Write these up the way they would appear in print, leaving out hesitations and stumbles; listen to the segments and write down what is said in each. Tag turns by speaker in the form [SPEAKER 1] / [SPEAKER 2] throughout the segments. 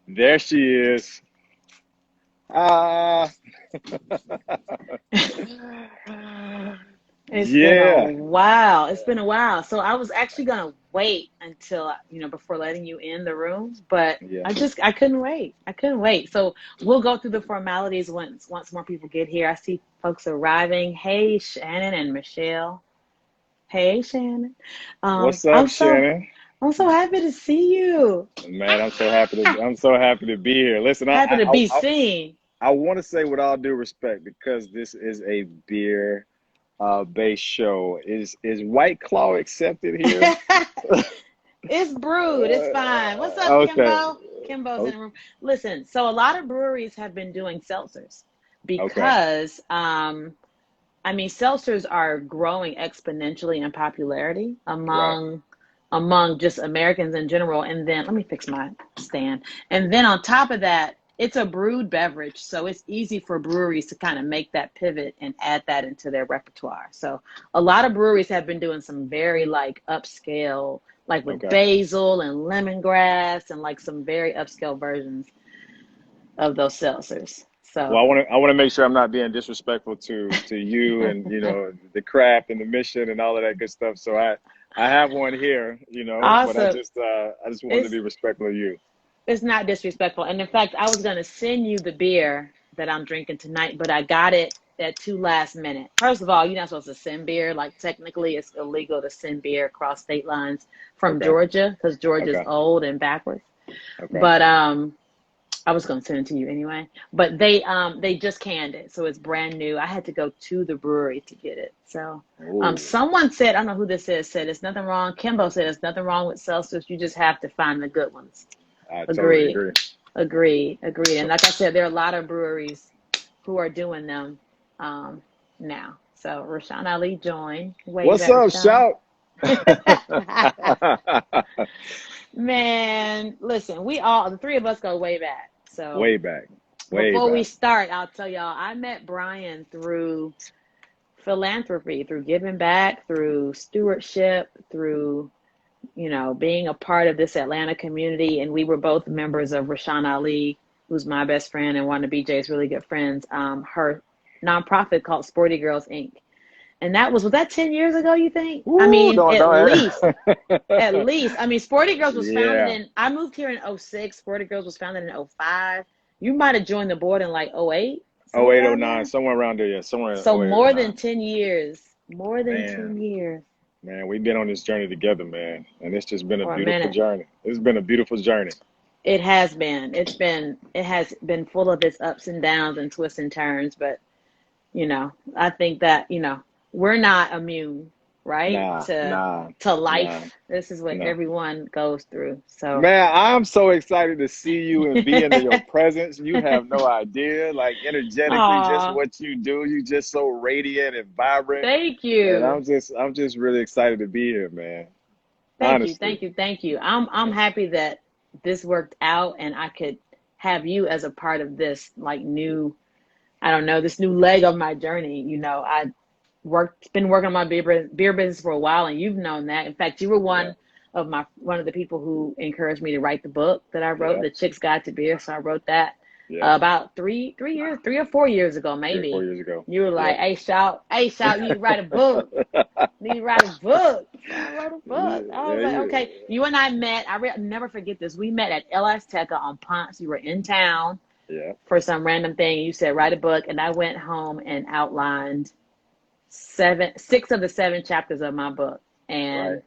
[SPEAKER 1] There she is. Ah,
[SPEAKER 2] It's been a
[SPEAKER 1] yeah,
[SPEAKER 2] while. It's been a while. So I was actually gonna wait until, before letting you in the room, but
[SPEAKER 1] yeah.
[SPEAKER 2] I couldn't wait. I couldn't wait. So we'll go through the formalities once more people get here. I see folks arriving. Hey, Shannon and Michelle. Hey, Shannon. Um,
[SPEAKER 1] What's up,
[SPEAKER 2] I'm so
[SPEAKER 1] Shannon?
[SPEAKER 2] I'm so happy to see you.
[SPEAKER 1] Man, I'm so happy to be here. Listen,
[SPEAKER 2] Happy to be seen.
[SPEAKER 1] I want to say with all due respect, because this is a beer based show. Is White Claw accepted here?
[SPEAKER 2] It's brewed. It's fine. What's up,
[SPEAKER 1] Okay.
[SPEAKER 2] Kimbo? Kimbo's in
[SPEAKER 1] O-
[SPEAKER 2] the room. Listen, so a lot of breweries have been doing seltzers
[SPEAKER 1] Okay.
[SPEAKER 2] because, seltzers are growing exponentially in popularity
[SPEAKER 1] Right.
[SPEAKER 2] among just Americans in general. And then let me fix my stand. And then on top of that, it's a brewed beverage, so it's easy for breweries to kind of make that pivot and add that into their repertoire. So a lot of breweries have been doing some very like upscale, like with
[SPEAKER 1] Okay.
[SPEAKER 2] basil and lemongrass and like some very upscale versions of those seltzers.
[SPEAKER 1] Well,
[SPEAKER 2] So
[SPEAKER 1] I want to make sure I'm not being disrespectful to you and the craft and the mission and all of that good stuff. So I have one here, but
[SPEAKER 2] awesome.
[SPEAKER 1] I just wanted to
[SPEAKER 2] It's
[SPEAKER 1] be respectful of you.
[SPEAKER 2] it's not disrespectful. And in fact, I was gonna send you the beer that I'm drinking tonight, but I got it at too last minute. First of all, you're not supposed to send beer. Like technically, it's illegal to send beer across state lines from
[SPEAKER 1] Okay.
[SPEAKER 2] Georgia because Georgia's
[SPEAKER 1] Okay.
[SPEAKER 2] old and backwards.
[SPEAKER 1] Okay.
[SPEAKER 2] But I was gonna send it to you anyway. But they just canned it, so it's brand new. I had to go to the brewery to get it. So
[SPEAKER 1] Ooh,
[SPEAKER 2] someone said, I don't know who this is, said it's nothing wrong. Kimbo said it's nothing wrong with seltzers. You just have to find the good ones.
[SPEAKER 1] I totally
[SPEAKER 2] Agreed.
[SPEAKER 1] agree.
[SPEAKER 2] Agreed. And
[SPEAKER 1] So,
[SPEAKER 2] like I said, there are a lot of breweries who are doing them um, now. So Rashawn Ali joined. Wave
[SPEAKER 1] what's
[SPEAKER 2] at
[SPEAKER 1] up,
[SPEAKER 2] Rashawn.
[SPEAKER 1] shout?
[SPEAKER 2] Man, listen, the three of us go way back. So
[SPEAKER 1] Way back. Way
[SPEAKER 2] before we
[SPEAKER 1] back.
[SPEAKER 2] start, I'll tell y'all, I met Brian through philanthropy, through giving back, through stewardship, through being a part of this Atlanta community. And we were both members of Rashawn Ali, who's my best friend and one of BJ's really good friends, her nonprofit called Sporty Girls Inc. And was that 10 years ago, you think? I
[SPEAKER 1] Ooh,
[SPEAKER 2] mean, at least,
[SPEAKER 1] don't.
[SPEAKER 2] at least. I mean, Sporty Girls was founded
[SPEAKER 1] Yeah.
[SPEAKER 2] I moved here in '06. Sporty Girls was founded in '05. You might have joined the board in like '08,
[SPEAKER 1] Oh
[SPEAKER 2] somewhere
[SPEAKER 1] eight, oh
[SPEAKER 2] around
[SPEAKER 1] nine,
[SPEAKER 2] there.
[SPEAKER 1] somewhere around there. Yeah, somewhere in
[SPEAKER 2] So
[SPEAKER 1] oh 08, oh
[SPEAKER 2] more than
[SPEAKER 1] 09.
[SPEAKER 2] 10 years, more than
[SPEAKER 1] Man,
[SPEAKER 2] 10 years
[SPEAKER 1] man, we've been on this journey together, man. And it's just been a
[SPEAKER 2] for a
[SPEAKER 1] beautiful
[SPEAKER 2] minute.
[SPEAKER 1] journey. It's been a beautiful journey.
[SPEAKER 2] It has been. It has been full of its ups and downs and twists and turns, but I think that, we're not immune, right?
[SPEAKER 1] Nah, nah,
[SPEAKER 2] To
[SPEAKER 1] nah,
[SPEAKER 2] life. This is what
[SPEAKER 1] nah.
[SPEAKER 2] everyone goes through. So
[SPEAKER 1] Man, I'm so excited to see you and be in your presence. You have no idea. Like energetically, just
[SPEAKER 2] aw,
[SPEAKER 1] what you do. You just so radiant and vibrant.
[SPEAKER 2] thank
[SPEAKER 1] And
[SPEAKER 2] you.
[SPEAKER 1] I'm just really excited to be here, man.
[SPEAKER 2] Thank you.
[SPEAKER 1] Honestly.
[SPEAKER 2] Thank you. Thank you. I'm happy that this worked out and I could have you as a part of this like new, I don't know, this new leg of my journey. I been working on my beer business for a while, and you've known that. In fact, you were
[SPEAKER 1] Yeah,
[SPEAKER 2] one of the people who encouraged me to write the book that I wrote,
[SPEAKER 1] yeah,
[SPEAKER 2] The Chick's Guide to Beer. So I wrote that
[SPEAKER 1] yeah.
[SPEAKER 2] about 3 years, 3 or 4 years ago,
[SPEAKER 1] 3 or 4
[SPEAKER 2] maybe.
[SPEAKER 1] years ago.
[SPEAKER 2] You were
[SPEAKER 1] Yeah.
[SPEAKER 2] like, hey, shout, you need to write a book. You need to write a book. So I wrote a book. I
[SPEAKER 1] Yeah,
[SPEAKER 2] was like, okay. You and I met. Never forget this. We met at LS Teca on Ponce. You were in town
[SPEAKER 1] yeah,
[SPEAKER 2] for some random thing. You said write a book, and I went home and outlined 6 of the 7 chapters of my book. And
[SPEAKER 1] right.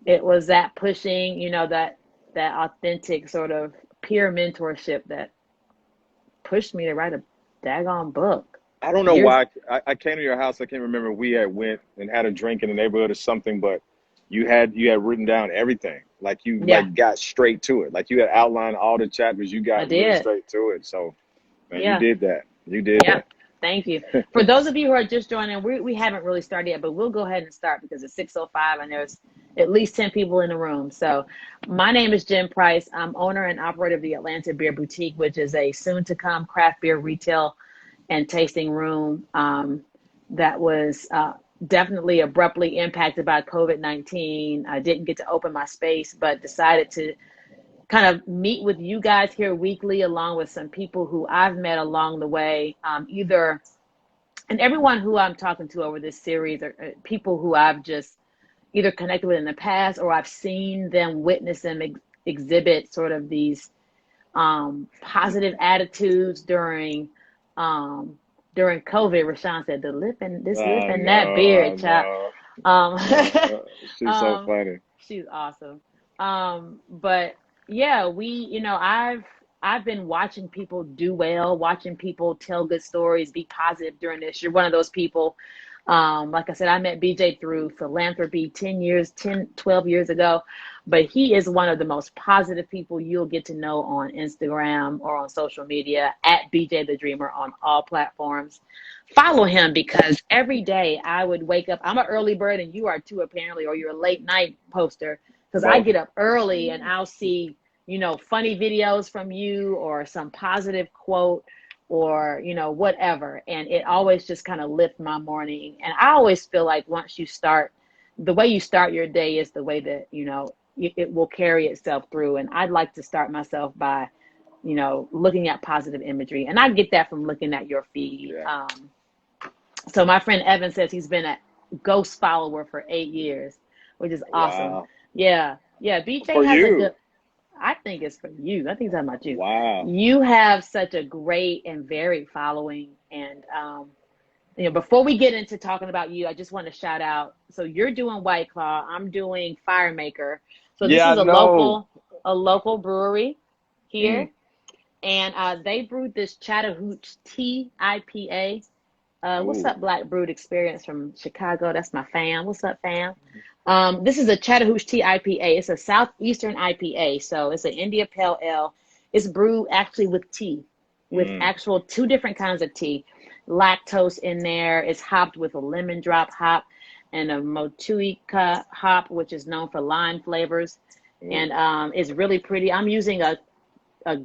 [SPEAKER 2] it was that pushing, that authentic sort of peer mentorship that pushed me to write a daggone book.
[SPEAKER 1] I don't know
[SPEAKER 2] Years,
[SPEAKER 1] why I came to your house. I can't remember. We had went and had a drink in the neighborhood or something, but you had written down everything. Like you
[SPEAKER 2] yeah,
[SPEAKER 1] like got straight to it. Like you had outlined all the chapters. You
[SPEAKER 2] I
[SPEAKER 1] got really
[SPEAKER 2] did.
[SPEAKER 1] straight to it. So man, you
[SPEAKER 2] Yeah,
[SPEAKER 1] did that. You did
[SPEAKER 2] yeah.
[SPEAKER 1] that.
[SPEAKER 2] Thank you. For those of you who are just joining, we haven't really started yet, but we'll go ahead and start because it's 6:05 and there's at least 10 people in the room. So my name is Jen Price. I'm owner and operator of the Atlanta Beer Boutique, which is a soon to come craft beer retail and tasting room that was definitely abruptly impacted by COVID-19. I didn't get to open my space, but decided to kind of meet with you guys here weekly, along with some people who I've met along the way, and everyone who I'm talking to over this series are people who I've just either connected with in the past, or I've seen them witness them exhibit sort of these positive attitudes during COVID. Rashawn said, this lip
[SPEAKER 1] I
[SPEAKER 2] and that
[SPEAKER 1] know, I
[SPEAKER 2] beard, child.
[SPEAKER 1] know.
[SPEAKER 2] Um,
[SPEAKER 1] She's so funny.
[SPEAKER 2] she's awesome. But yeah, I've been watching people do well, watching people tell good stories, be positive during this. You're one of those people. Like I said, I met BJ through philanthropy 12 years ago, but he is one of the most positive people you'll get to know on Instagram or on social media at BJ the Dreamer on all platforms. Follow him, because every day I would wake up. I'm an early bird, and you are too, apparently, or you're a late night poster, because I
[SPEAKER 1] Both.
[SPEAKER 2] get up early and I'll see, funny videos from you or some positive quote or, whatever. And it always just kind of lifts my morning. And I always feel like the way you start your day is the way that, it will carry itself through. And I'd like to start myself by, looking at positive imagery. And I get that from looking at your feed.
[SPEAKER 1] Yeah.
[SPEAKER 2] So my friend Evan says he's been a ghost follower for 8 years, which is awesome.
[SPEAKER 1] Wow.
[SPEAKER 2] Yeah. Yeah. BJ
[SPEAKER 1] For
[SPEAKER 2] has
[SPEAKER 1] you.
[SPEAKER 2] I think it's for you. I think it's about you.
[SPEAKER 1] Wow.
[SPEAKER 2] You have such a great and varied following. And, before we get into talking about you, I just want to shout out. So you're doing White Claw. I'm doing Fire Maker. So this
[SPEAKER 1] Yeah,
[SPEAKER 2] is
[SPEAKER 1] I know.
[SPEAKER 2] a local brewery here.
[SPEAKER 1] Mm.
[SPEAKER 2] And they brewed this Chattahoochee Tea IPA. What's
[SPEAKER 1] Ooh.
[SPEAKER 2] up, Black Brood Experience from Chicago? That's my fam. What's up, fam? This is a Chattahoochee Tea IPA. It's a southeastern IPA, so it's an India Pale Ale. It's brewed actually with tea, with
[SPEAKER 1] Mm.
[SPEAKER 2] actual 2 different kinds of tea. Lactose in there. It's hopped with a lemon drop hop and a Motueka hop, which is known for lime flavors.
[SPEAKER 1] Ooh.
[SPEAKER 2] And it's really pretty. I'm using a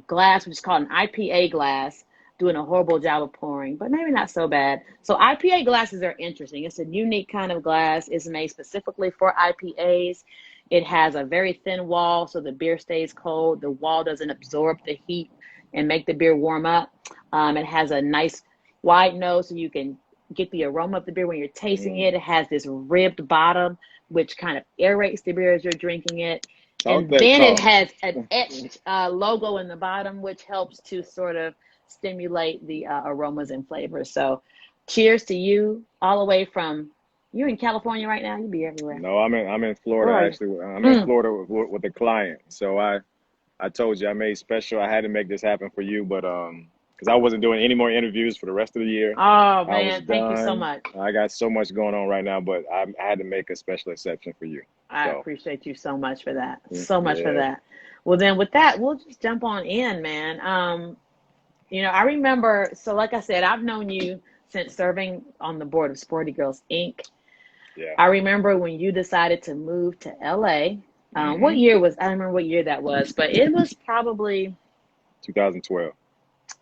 [SPEAKER 2] glass, which is called an IPA glass, doing a horrible job of pouring, but maybe not so bad. So IPA glasses are interesting. It's a unique kind of glass. It's made specifically for IPAs. It has a very thin wall, so the beer stays cold. The wall doesn't absorb the heat and make the beer warm up. It has a nice wide nose, so you can get the aroma of the beer when you're tasting
[SPEAKER 1] Mm.
[SPEAKER 2] it. It has this ribbed bottom, which kind of aerates the beer as you're drinking it.
[SPEAKER 1] Talk
[SPEAKER 2] And
[SPEAKER 1] that
[SPEAKER 2] then it
[SPEAKER 1] talk.
[SPEAKER 2] has an etched logo in the bottom, which helps to sort of stimulate the aromas and flavors. So cheers to you, all the way from, you're in California right now? You be everywhere.
[SPEAKER 1] No, I'm in
[SPEAKER 2] Where
[SPEAKER 1] Florida
[SPEAKER 2] are you?
[SPEAKER 1] actually. I'm in
[SPEAKER 2] Mm.
[SPEAKER 1] Florida with a client. So I told you I made special. I had to make this happen for you, but because I wasn't doing any more interviews for the rest of the year.
[SPEAKER 2] Oh,
[SPEAKER 1] I was
[SPEAKER 2] man. Thank you so
[SPEAKER 1] done.
[SPEAKER 2] much.
[SPEAKER 1] I got so much going on right now, but I had to make a special exception for you.
[SPEAKER 2] I
[SPEAKER 1] So
[SPEAKER 2] appreciate you so much for that. So much for
[SPEAKER 1] yeah.
[SPEAKER 2] that. Well, then with that, we'll just jump on in, man. I remember, so like I said, I've known you since serving on the board of Sporty Girls Inc.
[SPEAKER 1] Yeah.
[SPEAKER 2] I remember when you decided to move to LA. I don't remember what year that was, but it was probably,
[SPEAKER 1] 2012.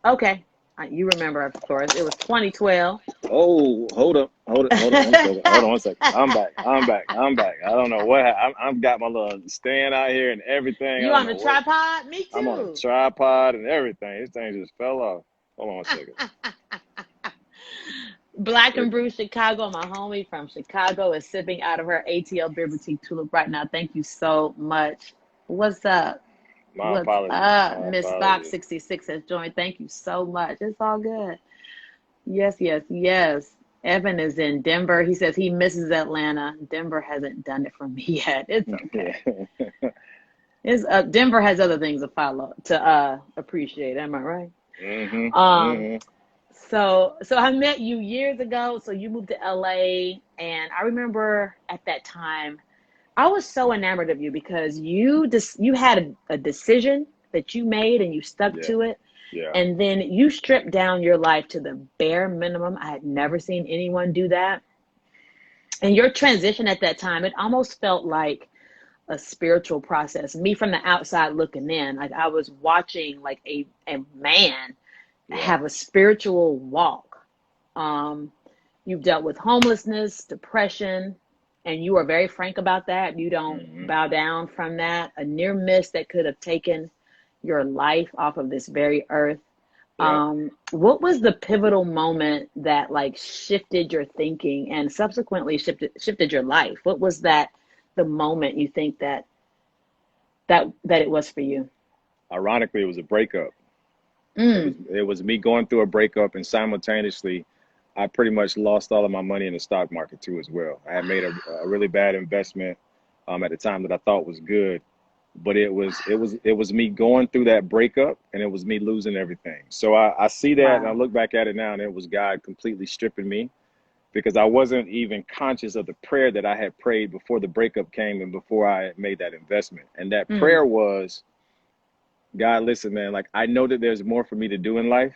[SPEAKER 2] okay. You remember, of course. It was 2012.
[SPEAKER 1] Oh, hold up, hold it, hold on one second. Hold on one second. I'm back. I'm back. I'm back. I don't know what I've got my little stand out here and everything. I
[SPEAKER 2] You
[SPEAKER 1] don't
[SPEAKER 2] on
[SPEAKER 1] know
[SPEAKER 2] the
[SPEAKER 1] what.
[SPEAKER 2] tripod? Me
[SPEAKER 1] I'm on a
[SPEAKER 2] too.
[SPEAKER 1] tripod and everything. This thing just fell off. Hold on one second.
[SPEAKER 2] Black and
[SPEAKER 1] It-
[SPEAKER 2] Brew Chicago, my homie from Chicago, is sipping out of her ATL Beer Boutique Tulip right now. Thank you so much. What's up?
[SPEAKER 1] My
[SPEAKER 2] What's
[SPEAKER 1] apologies.
[SPEAKER 2] up?
[SPEAKER 1] My
[SPEAKER 2] Miss Fox
[SPEAKER 1] apologies.
[SPEAKER 2] 66 has joined. Thank you so much. It's all good. Yes, yes, yes. Evan is in Denver. He says he misses Atlanta. Denver hasn't done it for me yet. It's okay.
[SPEAKER 1] Yeah.
[SPEAKER 2] It's Denver has other things to appreciate. Am I right?
[SPEAKER 1] Mhm.
[SPEAKER 2] Um,
[SPEAKER 1] Mhm.
[SPEAKER 2] so I met you years ago. So you moved to LA, and I remember at that time I was so enamored of you because you had a decision that you made and you stuck
[SPEAKER 1] Yeah.
[SPEAKER 2] to it.
[SPEAKER 1] Yeah.
[SPEAKER 2] And then you stripped down your life to the bare minimum. I had never seen anyone do that. And your transition at that time, it almost felt like a spiritual process. Me from the outside looking in, like I was watching like a man
[SPEAKER 1] Yeah.
[SPEAKER 2] have a spiritual walk. Um, you've dealt with homelessness, depression, and you are very frank about that. You don't
[SPEAKER 1] Hmm.
[SPEAKER 2] bow down from that. A near miss that could have taken your life off of this very earth.
[SPEAKER 1] Yeah.
[SPEAKER 2] What was the pivotal moment that like shifted your thinking and subsequently shifted your life? What was that the moment you think that it was for you?
[SPEAKER 1] Ironically, it was a breakup.
[SPEAKER 2] Mm,
[SPEAKER 1] It was me going through a breakup, and simultaneously, I pretty much lost all of my money in the stock market too as well. I had made a really bad investment at the time that I thought was good, but it was me going through that breakup, and it was me losing everything. So I see that, and I
[SPEAKER 2] wow.
[SPEAKER 1] look back at it now, and it was God completely stripping me because I wasn't even conscious of the prayer that I had prayed before the breakup came and before I had made that investment. And that
[SPEAKER 2] Mm,
[SPEAKER 1] prayer was, God, listen, man, like I know that there's more for me to do in life.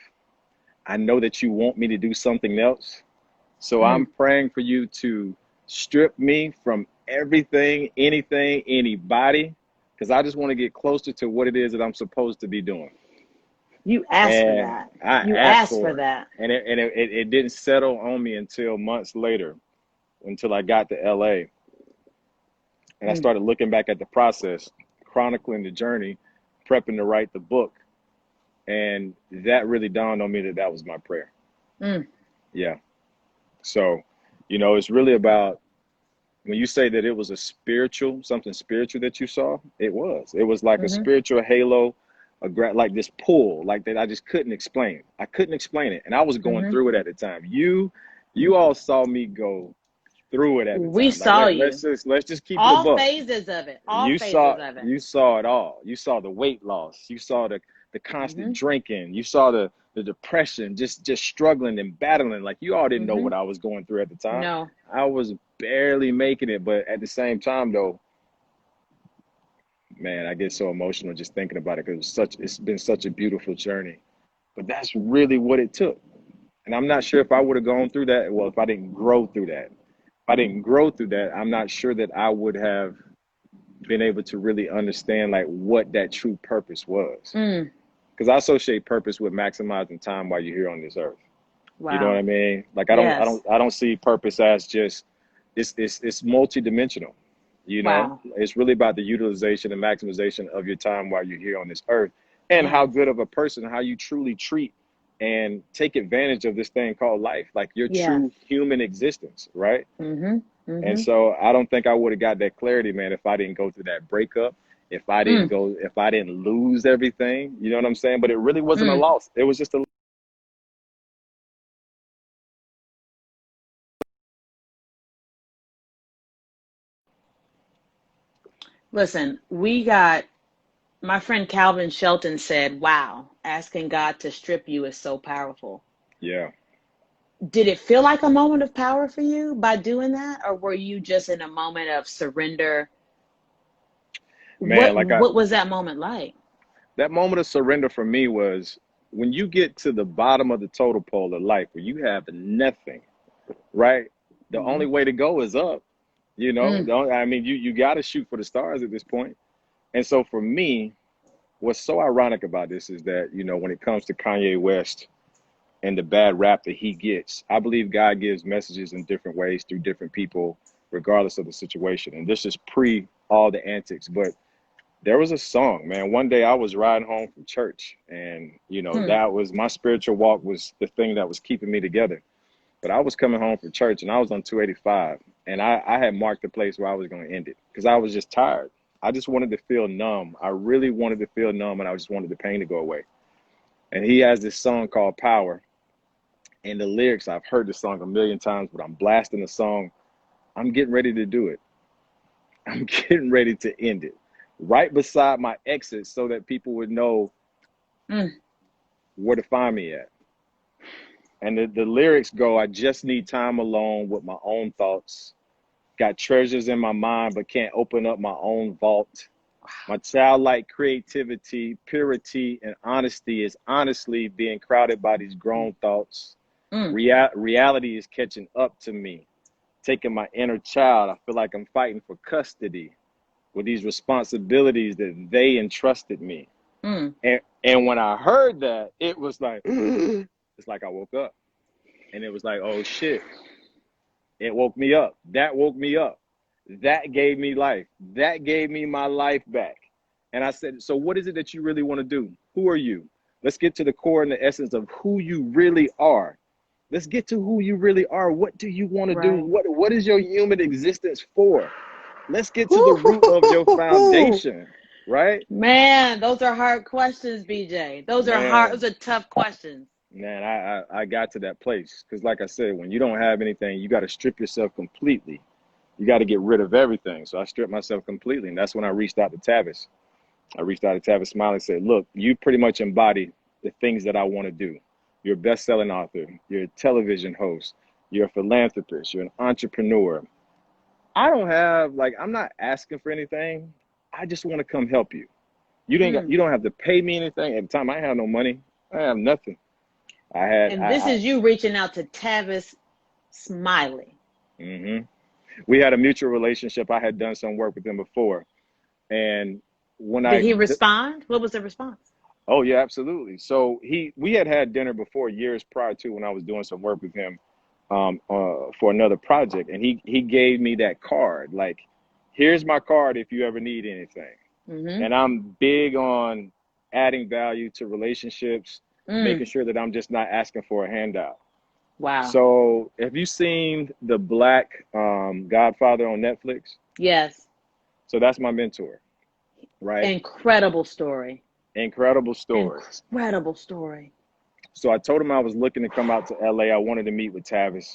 [SPEAKER 1] I know that you want me to do something else. So I'm
[SPEAKER 2] mm.
[SPEAKER 1] praying for you to strip me from everything, anything, anybody, because I just want to get closer to what it is that I'm supposed to be doing.
[SPEAKER 2] You asked for
[SPEAKER 1] And
[SPEAKER 2] that.
[SPEAKER 1] I
[SPEAKER 2] You
[SPEAKER 1] asked
[SPEAKER 2] asked for
[SPEAKER 1] for it.
[SPEAKER 2] that.
[SPEAKER 1] And it didn't settle on me until months later, until I got to LA. And I
[SPEAKER 2] Mm,
[SPEAKER 1] started looking back at the process, chronicling the journey, prepping to write the book. And that really dawned on me that that was my prayer.
[SPEAKER 2] mm,
[SPEAKER 1] Yeah. So, it's really about when you say that it was a spiritual, something spiritual that you saw, it was. It was like a
[SPEAKER 2] mm-hmm,
[SPEAKER 1] spiritual halo, like this pull, like that I just couldn't explain. I couldn't explain it. And I was going
[SPEAKER 2] mm-hmm.
[SPEAKER 1] through it at the time. You all saw me go through it at the
[SPEAKER 2] We
[SPEAKER 1] time. Like
[SPEAKER 2] saw
[SPEAKER 1] let's
[SPEAKER 2] you.
[SPEAKER 1] just keep it a
[SPEAKER 2] All
[SPEAKER 1] buck.
[SPEAKER 2] phases of it. All
[SPEAKER 1] You
[SPEAKER 2] phases
[SPEAKER 1] saw
[SPEAKER 2] of it.
[SPEAKER 1] you saw it all. You saw the weight loss. You saw the constant
[SPEAKER 2] Mm-hmm,
[SPEAKER 1] drinking. You saw the depression, just struggling and battling. Like you all didn't know
[SPEAKER 2] mm-hmm.
[SPEAKER 1] what I was going through at the time.
[SPEAKER 2] No.
[SPEAKER 1] I was barely making it, but at the same time though, man, I get so emotional just thinking about it because it's been such a beautiful journey. But that's really what it took. And I'm not sure if I would have gone through that, well, if I didn't grow through that. If I didn't grow through that, I'm not sure that I would have been able to really understand like what that true purpose was.
[SPEAKER 2] Mm,
[SPEAKER 1] Because I associate purpose with maximizing time while you're here on this earth. You know what
[SPEAKER 2] wow.
[SPEAKER 1] I mean? Like I don't I
[SPEAKER 2] Yes.
[SPEAKER 1] don't I don't see purpose as just it's multidimensional.
[SPEAKER 2] Wow.
[SPEAKER 1] It's really about the utilization and maximization of your time while you're here on this earth, and how
[SPEAKER 2] Yes.
[SPEAKER 1] good of a person, how you truly treat and take advantage of this thing called life, like your
[SPEAKER 2] Yes.
[SPEAKER 1] true human existence, right?
[SPEAKER 2] Mm-hmm.
[SPEAKER 1] And
[SPEAKER 2] Mm-hmm.
[SPEAKER 1] so I don't think I would have got that clarity, man, if I didn't go through that breakup,
[SPEAKER 2] Mm,
[SPEAKER 1] if I didn't lose everything, you know what I'm saying? But it really wasn't a
[SPEAKER 2] mm.
[SPEAKER 1] loss. It was just a
[SPEAKER 2] Listen, we got my friend Calvin Shelton said, wow, asking God to strip you is so powerful.
[SPEAKER 1] yeah,
[SPEAKER 2] Did it feel like a moment of power for you by doing that? Or were you just in a moment of surrender?
[SPEAKER 1] man.
[SPEAKER 2] What was that moment like?
[SPEAKER 1] That moment of surrender for me was when you get to the bottom of the total pole of life where you have nothing, right? The
[SPEAKER 2] Mm-hmm.
[SPEAKER 1] only way to go is up.
[SPEAKER 2] Mm,
[SPEAKER 1] I mean, you got to shoot for the stars at this point. And so for me, what's so ironic about this is that, when it comes to Kanye West and the bad rap that he gets, I believe God gives messages in different ways through different people, regardless of the situation. And this is pre all the antics. But there was a song, man. One day I was riding home from church, and,
[SPEAKER 2] mm,
[SPEAKER 1] that was my spiritual walk, was the thing that was keeping me together. But I was coming home from church, and I was on 285, and I had marked the place where I was going to end it because I was just tired. I just wanted to feel numb. I really wanted to feel numb, and I just wanted the pain to go away. And he has this song called Power. And the lyrics, I've heard the song a million times, but I'm blasting the song. I'm getting ready to do it. I'm getting ready to end it right beside my exit so that people would know
[SPEAKER 2] mm.
[SPEAKER 1] where to find me at. And the lyrics go, I just need time alone with my own thoughts. Got treasures in my mind, but can't open up my own vault. My childlike creativity, purity, and honesty is honestly being crowded by these grown thoughts.
[SPEAKER 2] Mm.
[SPEAKER 1] Reality is catching up to me, taking my inner child. I feel like I'm fighting for custody with these responsibilities that they entrusted me.
[SPEAKER 2] Mm.
[SPEAKER 1] And when I heard that, it was like, it's like I woke up. And it was like, oh shit, it woke me up. That woke me up. That gave me life. That gave me my life back. And I said, so what is it that you really want to do? Who are you? Let's get to the core and the essence of who you really are. Let's get to who you really are. What do you want to do?
[SPEAKER 2] Right.
[SPEAKER 1] What is your human existence for? Let's get to the root of your
[SPEAKER 2] Woo!
[SPEAKER 1] foundation, right?
[SPEAKER 2] Man, those are hard questions, BJ. Those are hard.
[SPEAKER 1] Man,
[SPEAKER 2] Those are tough questions.
[SPEAKER 1] man, I got to that place because, like I said, when you don't have anything, you got to strip yourself completely. You got to get rid of everything. So I stripped myself completely, and that's when I reached out to Tavis. I reached out to Tavis Smiley and said, look, you pretty much embody the things that I want to do. You're a best-selling author. You're a television host. You're a philanthropist. You're an entrepreneur. I don't have, like, I'm not asking for anything. I just want to come help you. You
[SPEAKER 2] Mm.
[SPEAKER 1] don't have to pay me anything. At the time, I had no money. I have nothing.
[SPEAKER 2] And this is you reaching out to Tavis Smiley.
[SPEAKER 1] hmm We had a mutual relationship. I had done some work with him before. And when
[SPEAKER 2] Did he respond? What was the response?
[SPEAKER 1] oh yeah, absolutely. So we had dinner before years prior to when I was doing some work with him for another project, and he gave me that card. Like, here's my card if you ever need anything.
[SPEAKER 2] Mm-hmm.
[SPEAKER 1] And I'm big on adding value to relationships, making
[SPEAKER 2] Mm.
[SPEAKER 1] sure that I'm just not asking for a handout.
[SPEAKER 2] Wow.
[SPEAKER 1] So, have you seen the Black Godfather on Netflix?
[SPEAKER 2] Yes.
[SPEAKER 1] So that's my mentor, right?
[SPEAKER 2] Incredible story.
[SPEAKER 1] Incredible story.
[SPEAKER 2] Incredible story.
[SPEAKER 1] So I told him I was looking to come out to LA. I wanted to meet with Tavis.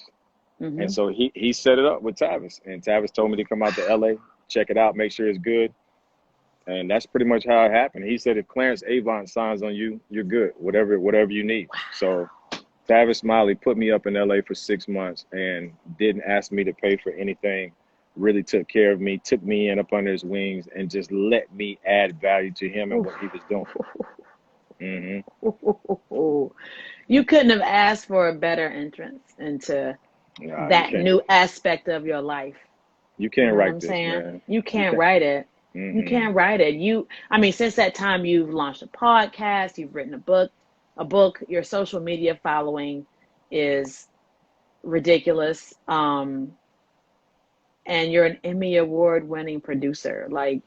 [SPEAKER 1] And
[SPEAKER 2] Mm-hmm.
[SPEAKER 1] so he set it up with Tavis. And Tavis told me to come out to LA, check it out, make sure it's good. And that's pretty much how it happened. He said, if Clarence Avant signs on you, you're good, whatever you need. So Tavis Smiley put me up in LA for 6 months and didn't ask me to pay for anything, really took care of me, took me in up under his wings, and just let me add value to him and
[SPEAKER 2] Oof.
[SPEAKER 1] what he was doing. hmm
[SPEAKER 2] You couldn't have asked for a better entrance into
[SPEAKER 1] Nah, you
[SPEAKER 2] that
[SPEAKER 1] can't.
[SPEAKER 2] new aspect of your life.
[SPEAKER 1] You
[SPEAKER 2] You
[SPEAKER 1] can't
[SPEAKER 2] know what I'm
[SPEAKER 1] write this,
[SPEAKER 2] saying?
[SPEAKER 1] man.
[SPEAKER 2] You
[SPEAKER 1] You
[SPEAKER 2] can't
[SPEAKER 1] can't.
[SPEAKER 2] write it. You
[SPEAKER 1] hmm
[SPEAKER 2] can't write it. I mean, since that time, you've launched a podcast, you've written a book, your social media following is ridiculous. And you're an Emmy Award winning producer. Like,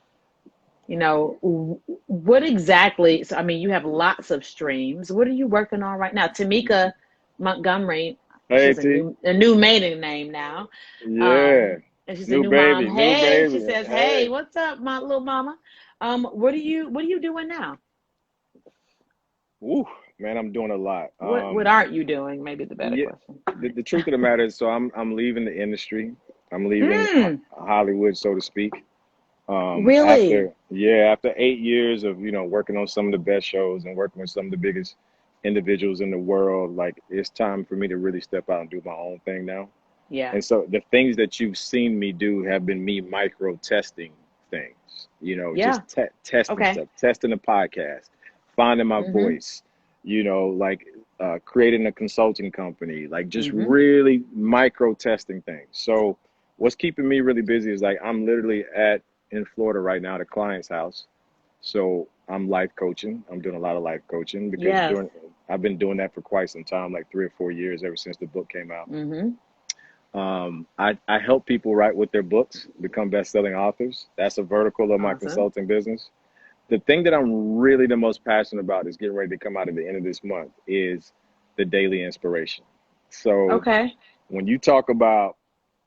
[SPEAKER 2] what exactly? So, I mean, you have lots of streams. What are you working on right now? Tamika Montgomery,
[SPEAKER 1] Hey,
[SPEAKER 2] she's a
[SPEAKER 1] T.
[SPEAKER 2] new maiden name now.
[SPEAKER 1] Yeah.
[SPEAKER 2] And she's a
[SPEAKER 1] New
[SPEAKER 2] new mom.
[SPEAKER 1] baby, new
[SPEAKER 2] Hey, she
[SPEAKER 1] baby.
[SPEAKER 2] says, "Hey,
[SPEAKER 1] Hey.
[SPEAKER 2] what's up, my little mama? What are you doing now?
[SPEAKER 1] Woo, man, I'm doing a lot.
[SPEAKER 2] What aren't you doing? Maybe the better
[SPEAKER 1] Yeah,
[SPEAKER 2] question.
[SPEAKER 1] the truth of the matter is, so I'm leaving the industry. I'm leaving
[SPEAKER 2] Mm,
[SPEAKER 1] Hollywood, so to speak.
[SPEAKER 2] really?
[SPEAKER 1] After 8 years of, working on some of the best shows and working with some of the biggest individuals in the world, like, it's time for me to really step out and do my own thing now.
[SPEAKER 2] Yeah.
[SPEAKER 1] And so the things that you've seen me do have been me micro testing things,
[SPEAKER 2] Yeah.
[SPEAKER 1] just testing
[SPEAKER 2] Okay.
[SPEAKER 1] stuff, testing the podcast, finding my
[SPEAKER 2] Mm-hmm.
[SPEAKER 1] voice, like creating a consulting company, like just
[SPEAKER 2] Mm-hmm.
[SPEAKER 1] really micro testing things. So what's keeping me really busy is, like, I'm literally in Florida right now at a client's house. So I'm life coaching. I'm doing a lot of life coaching because
[SPEAKER 2] Yes.
[SPEAKER 1] I've been doing that for quite some time, like 3 or 4 years, ever since the book came out.
[SPEAKER 2] Mm-hmm.
[SPEAKER 1] I help people write with their books, become best-selling authors. That's a vertical of my
[SPEAKER 2] Awesome.
[SPEAKER 1] consulting business. The thing that I'm really the most passionate about is getting ready to come out at the end of this month is the daily inspiration. So
[SPEAKER 2] Okay.
[SPEAKER 1] when you talk about,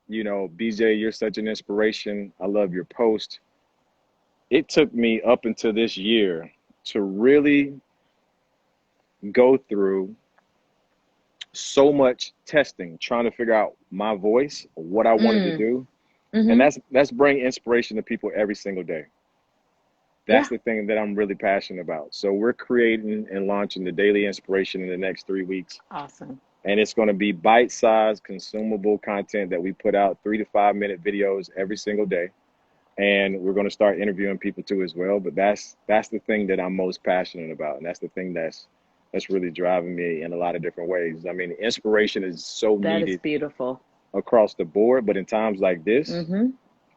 [SPEAKER 1] BJ, you're such an inspiration. I love your post. It took me up until this year to really go through so much testing, trying to figure out my voice, what I wanted to
[SPEAKER 2] Mm.
[SPEAKER 1] do. And
[SPEAKER 2] Mm-hmm.
[SPEAKER 1] that's bring inspiration to people every single day. That's
[SPEAKER 2] Yeah.
[SPEAKER 1] the thing that I'm really passionate about. So we're creating and launching the daily inspiration in the next 3 weeks.
[SPEAKER 2] Awesome.
[SPEAKER 1] And it's going to be bite-sized, consumable content that we put out, 3 to 5 minute videos every single day. And we're going to start interviewing people too as well. But that's the thing that I'm most passionate about. And that's the thing that's really driving me in a lot of different ways. I mean, inspiration is so
[SPEAKER 2] That is
[SPEAKER 1] needed
[SPEAKER 2] beautiful.
[SPEAKER 1] across the board, but in times like this,
[SPEAKER 2] Mm-hmm.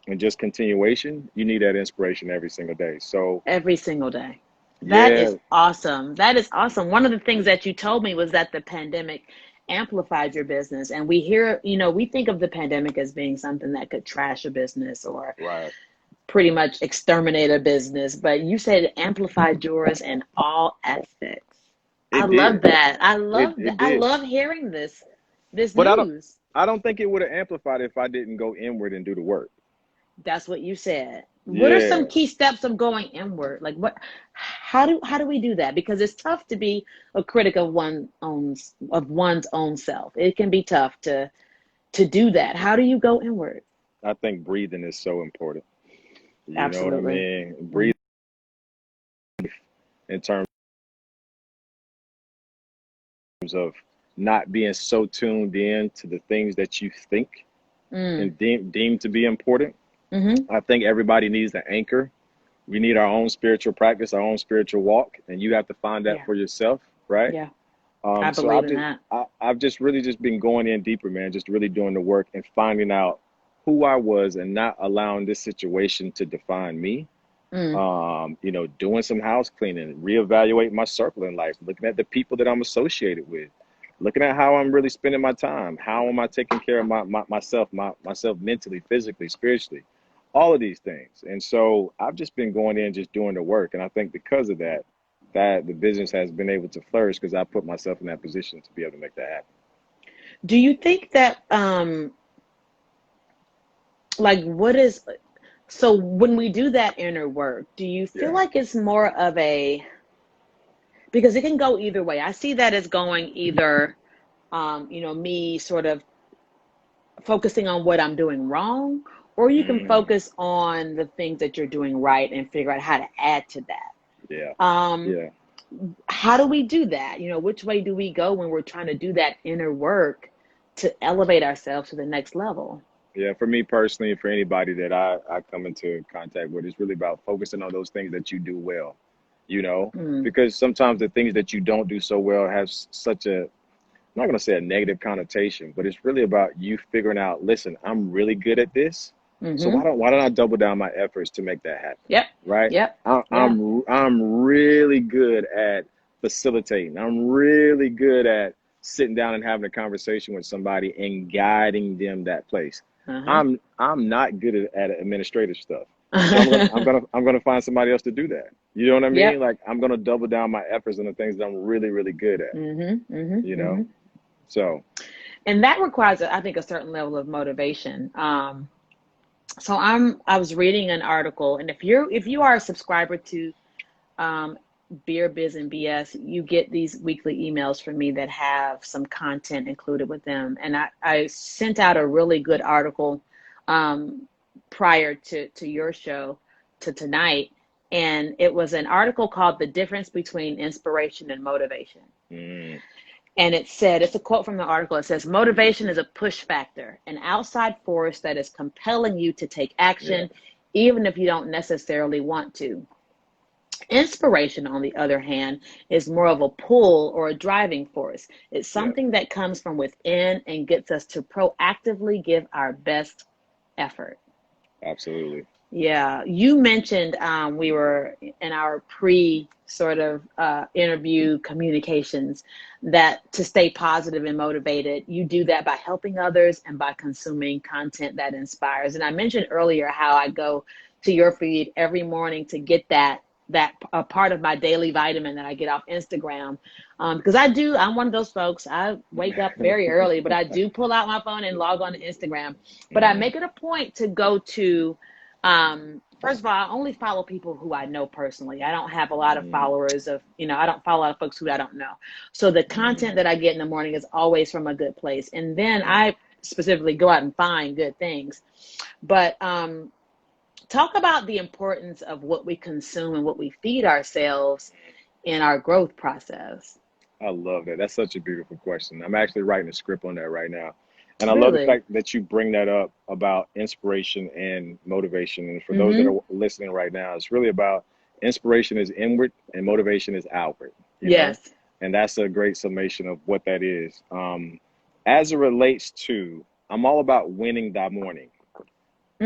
[SPEAKER 1] and just continuation, you need that inspiration every single day. So
[SPEAKER 2] Every single day. That
[SPEAKER 1] yeah,
[SPEAKER 2] is awesome. That is awesome. One of the things that you told me was that the pandemic amplified your business. And we hear, we think of the pandemic as being something that could trash a business or
[SPEAKER 1] Right.
[SPEAKER 2] pretty much exterminate a business, but you said it amplified yours in all aspects. I
[SPEAKER 1] It
[SPEAKER 2] love
[SPEAKER 1] did.
[SPEAKER 2] that. I
[SPEAKER 1] It
[SPEAKER 2] love that.
[SPEAKER 1] it
[SPEAKER 2] I
[SPEAKER 1] did.
[SPEAKER 2] love hearing this
[SPEAKER 1] But
[SPEAKER 2] news.
[SPEAKER 1] I don't think it would have amplified if I didn't go inward and do the work.
[SPEAKER 2] That's what you said. What are some
[SPEAKER 1] Yeah.
[SPEAKER 2] key steps of going inward? Like what how do we do that? Because it's tough to be a critic of one's own self. It can be tough to do that. How do you go inward?
[SPEAKER 1] I think breathing is so important. You know what I
[SPEAKER 2] Absolutely.
[SPEAKER 1] mean?
[SPEAKER 2] Mm,
[SPEAKER 1] Breathe in terms of not being so tuned in to the things that you think
[SPEAKER 2] mm,
[SPEAKER 1] and deem to be important.
[SPEAKER 2] mm-hmm.
[SPEAKER 1] I think everybody needs an anchor. We need our own spiritual practice, our own spiritual walk, and you have to find that
[SPEAKER 2] Yeah.
[SPEAKER 1] for yourself, right?
[SPEAKER 2] Yeah. I
[SPEAKER 1] So
[SPEAKER 2] believe in that.
[SPEAKER 1] I've just really just been going in deeper, man, just really doing the work and finding out who I was and not allowing this situation to define me.
[SPEAKER 2] Mm,
[SPEAKER 1] Doing some house cleaning, reevaluating my circle in life, looking at the people that I'm associated with, looking at how I'm really spending my time, how am I taking care of myself mentally, physically, spiritually, all of these things. And so I've just been going in, just doing the work. And I think because of that, that the business has been able to flourish because I put myself in that position to be able to make that happen.
[SPEAKER 2] do you think that like what is so when we do that inner work, do you feel
[SPEAKER 1] Yeah.
[SPEAKER 2] like it's more of a because it can go either way. I see that as going either me sort of focusing on what I'm doing wrong, or you can
[SPEAKER 1] Mm,
[SPEAKER 2] focus on the things that you're doing right and figure out how to add to
[SPEAKER 1] yeah.
[SPEAKER 2] that.
[SPEAKER 1] Yeah.
[SPEAKER 2] How do we do that? Which way do we go when we're trying to do that inner work to elevate ourselves to the next level?
[SPEAKER 1] Yeah, for me personally, for anybody that I come into contact with, it's really about focusing on those things that you do well, you know,
[SPEAKER 2] Mm,
[SPEAKER 1] because sometimes the things that you don't do so well have such a, I'm not going to say a negative connotation, but it's really about you figuring out, listen, I'm really good at this. So
[SPEAKER 2] mm-hmm.
[SPEAKER 1] why don't I double down my efforts to make that happen?
[SPEAKER 2] Yep.
[SPEAKER 1] Right?
[SPEAKER 2] Yep.
[SPEAKER 1] I,
[SPEAKER 2] Yep.
[SPEAKER 1] I'm really good at facilitating. I'm really good at sitting down and having a conversation with somebody and guiding them that place.
[SPEAKER 2] Uh-huh.
[SPEAKER 1] I'm not good at administrative stuff. So I'm gonna find somebody else to do that. You know what I mean?
[SPEAKER 2] Yep.
[SPEAKER 1] Like I'm gonna double down my efforts on the things that I'm really, really good at,
[SPEAKER 2] Mm-hmm. Mm-hmm.
[SPEAKER 1] you
[SPEAKER 2] Mm-hmm.
[SPEAKER 1] know? So
[SPEAKER 2] And that requires, I think, a certain level of motivation. So I was reading an article, and if you are a subscriber to um, Beer Biz and BS, you get these weekly emails from me that have some content included with them. And I sent out a really good article um, prior to your show to tonight, and it was an article called "The Difference Between Inspiration and Motivation."
[SPEAKER 1] mm,
[SPEAKER 2] And it said, it's a quote from the article. It says, motivation is a push factor, an outside force that is compelling you to take
[SPEAKER 1] yeah,
[SPEAKER 2] action, even if you don't necessarily want to. Inspiration, on the other hand, is more of a pull or a driving force. It's
[SPEAKER 1] yeah,
[SPEAKER 2] something that comes from within and gets us to proactively give our best effort.
[SPEAKER 1] absolutely.
[SPEAKER 2] Yeah, you mentioned we were in our pre sort of interview communications that to stay positive and motivated, you do that by helping others and by consuming content that inspires. And I mentioned earlier how I go to your feed every morning to get that a part of my daily vitamin that I get off Instagram. Because I'm one of those folks. I wake up very early, but I do pull out my phone and log on to Instagram. But I
[SPEAKER 1] Mm,
[SPEAKER 2] make it a point to go to first of all, I only follow people who I know personally. I don't have a lot of
[SPEAKER 1] mm,
[SPEAKER 2] followers I don't follow a lot of folks who I don't know. So the content
[SPEAKER 1] mm,
[SPEAKER 2] that I get in the morning is always from a good place. And then
[SPEAKER 1] mm.
[SPEAKER 2] I specifically go out and find good things. But talk about the importance of what we consume and what we feed ourselves in our growth process.
[SPEAKER 1] I love that. That's such a beautiful question. I'm actually writing a script on that right now. And I love the
[SPEAKER 2] Really?
[SPEAKER 1] fact that you bring that up about inspiration and motivation. And for those that
[SPEAKER 2] Mm-hmm.
[SPEAKER 1] are listening right now, it's really about inspiration is inward and motivation is outward, you know?
[SPEAKER 2] Yes.
[SPEAKER 1] And that's a great summation of what that is. As it relates to, I'm all about winning thy morning.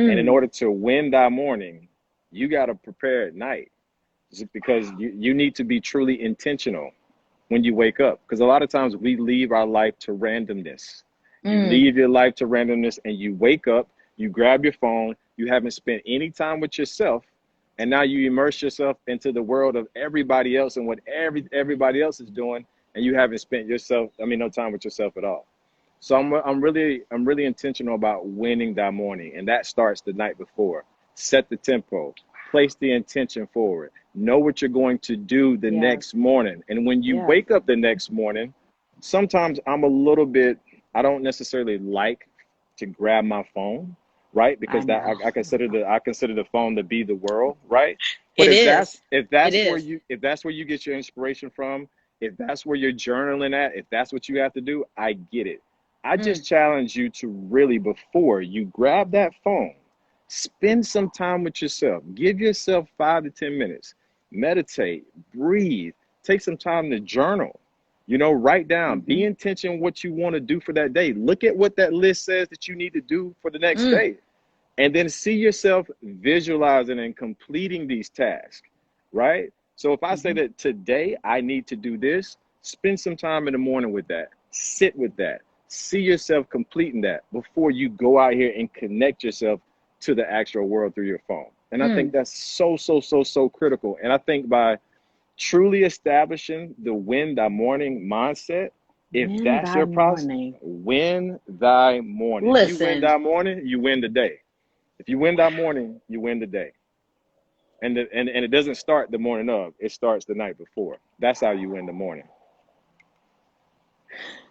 [SPEAKER 1] And in
[SPEAKER 2] Mm.
[SPEAKER 1] order to win thy morning, you got to prepare at night because you need to be truly intentional. when you wake up. Because a lot of times we leave our life to randomness. You
[SPEAKER 2] Mm,
[SPEAKER 1] leave your life to randomness and you wake up, you grab your phone, you haven't spent any time with yourself, and now you immerse yourself into the world of everybody else and what everybody else is doing, and you haven't spent no time with yourself at all. So I'm really intentional about winning that morning, and that starts the night before. Set the tempo, place the intention forward, know what you're going to do the
[SPEAKER 2] yes,
[SPEAKER 1] next morning. And when you
[SPEAKER 2] yes.
[SPEAKER 1] wake up the next morning, sometimes I'm a little bit, I don't necessarily like to grab my phone, right?
[SPEAKER 2] I
[SPEAKER 1] Because that
[SPEAKER 2] know.
[SPEAKER 1] I consider the phone to be the world, right? But
[SPEAKER 2] It
[SPEAKER 1] if that's
[SPEAKER 2] is.
[SPEAKER 1] if
[SPEAKER 2] It
[SPEAKER 1] that's where
[SPEAKER 2] is.
[SPEAKER 1] you if that's where you get your inspiration from, if that's where you're journaling at, if that's what you have to do, I get it. I
[SPEAKER 2] Mm,
[SPEAKER 1] just challenge you to really, before you grab that phone, spend some time with yourself. Give yourself 5 to 10 minutes. Meditate, breathe, take some time to journal. Write down, be
[SPEAKER 2] hmm
[SPEAKER 1] intentional what you want to do for that day. Look at what that list says that you need to do for the next
[SPEAKER 2] mm,
[SPEAKER 1] day. And then see yourself visualizing and completing these tasks, right? So if I say
[SPEAKER 2] hmm
[SPEAKER 1] that today I need to do this, spend some time in the morning with that. Sit with that. See yourself completing that before you go out here and connect yourself to the actual world through your phone. And I think
[SPEAKER 2] mm.
[SPEAKER 1] that's so, so, so, so critical. And I think by truly establishing the win thy morning mindset, if
[SPEAKER 2] Win
[SPEAKER 1] that's
[SPEAKER 2] thy
[SPEAKER 1] your process,
[SPEAKER 2] morning.
[SPEAKER 1] win thy morning. If you win
[SPEAKER 2] Listen,
[SPEAKER 1] thy morning, you win the day. If you win that morning, you win the day. And it doesn't start the morning of, it starts the night before. That's how you win the morning.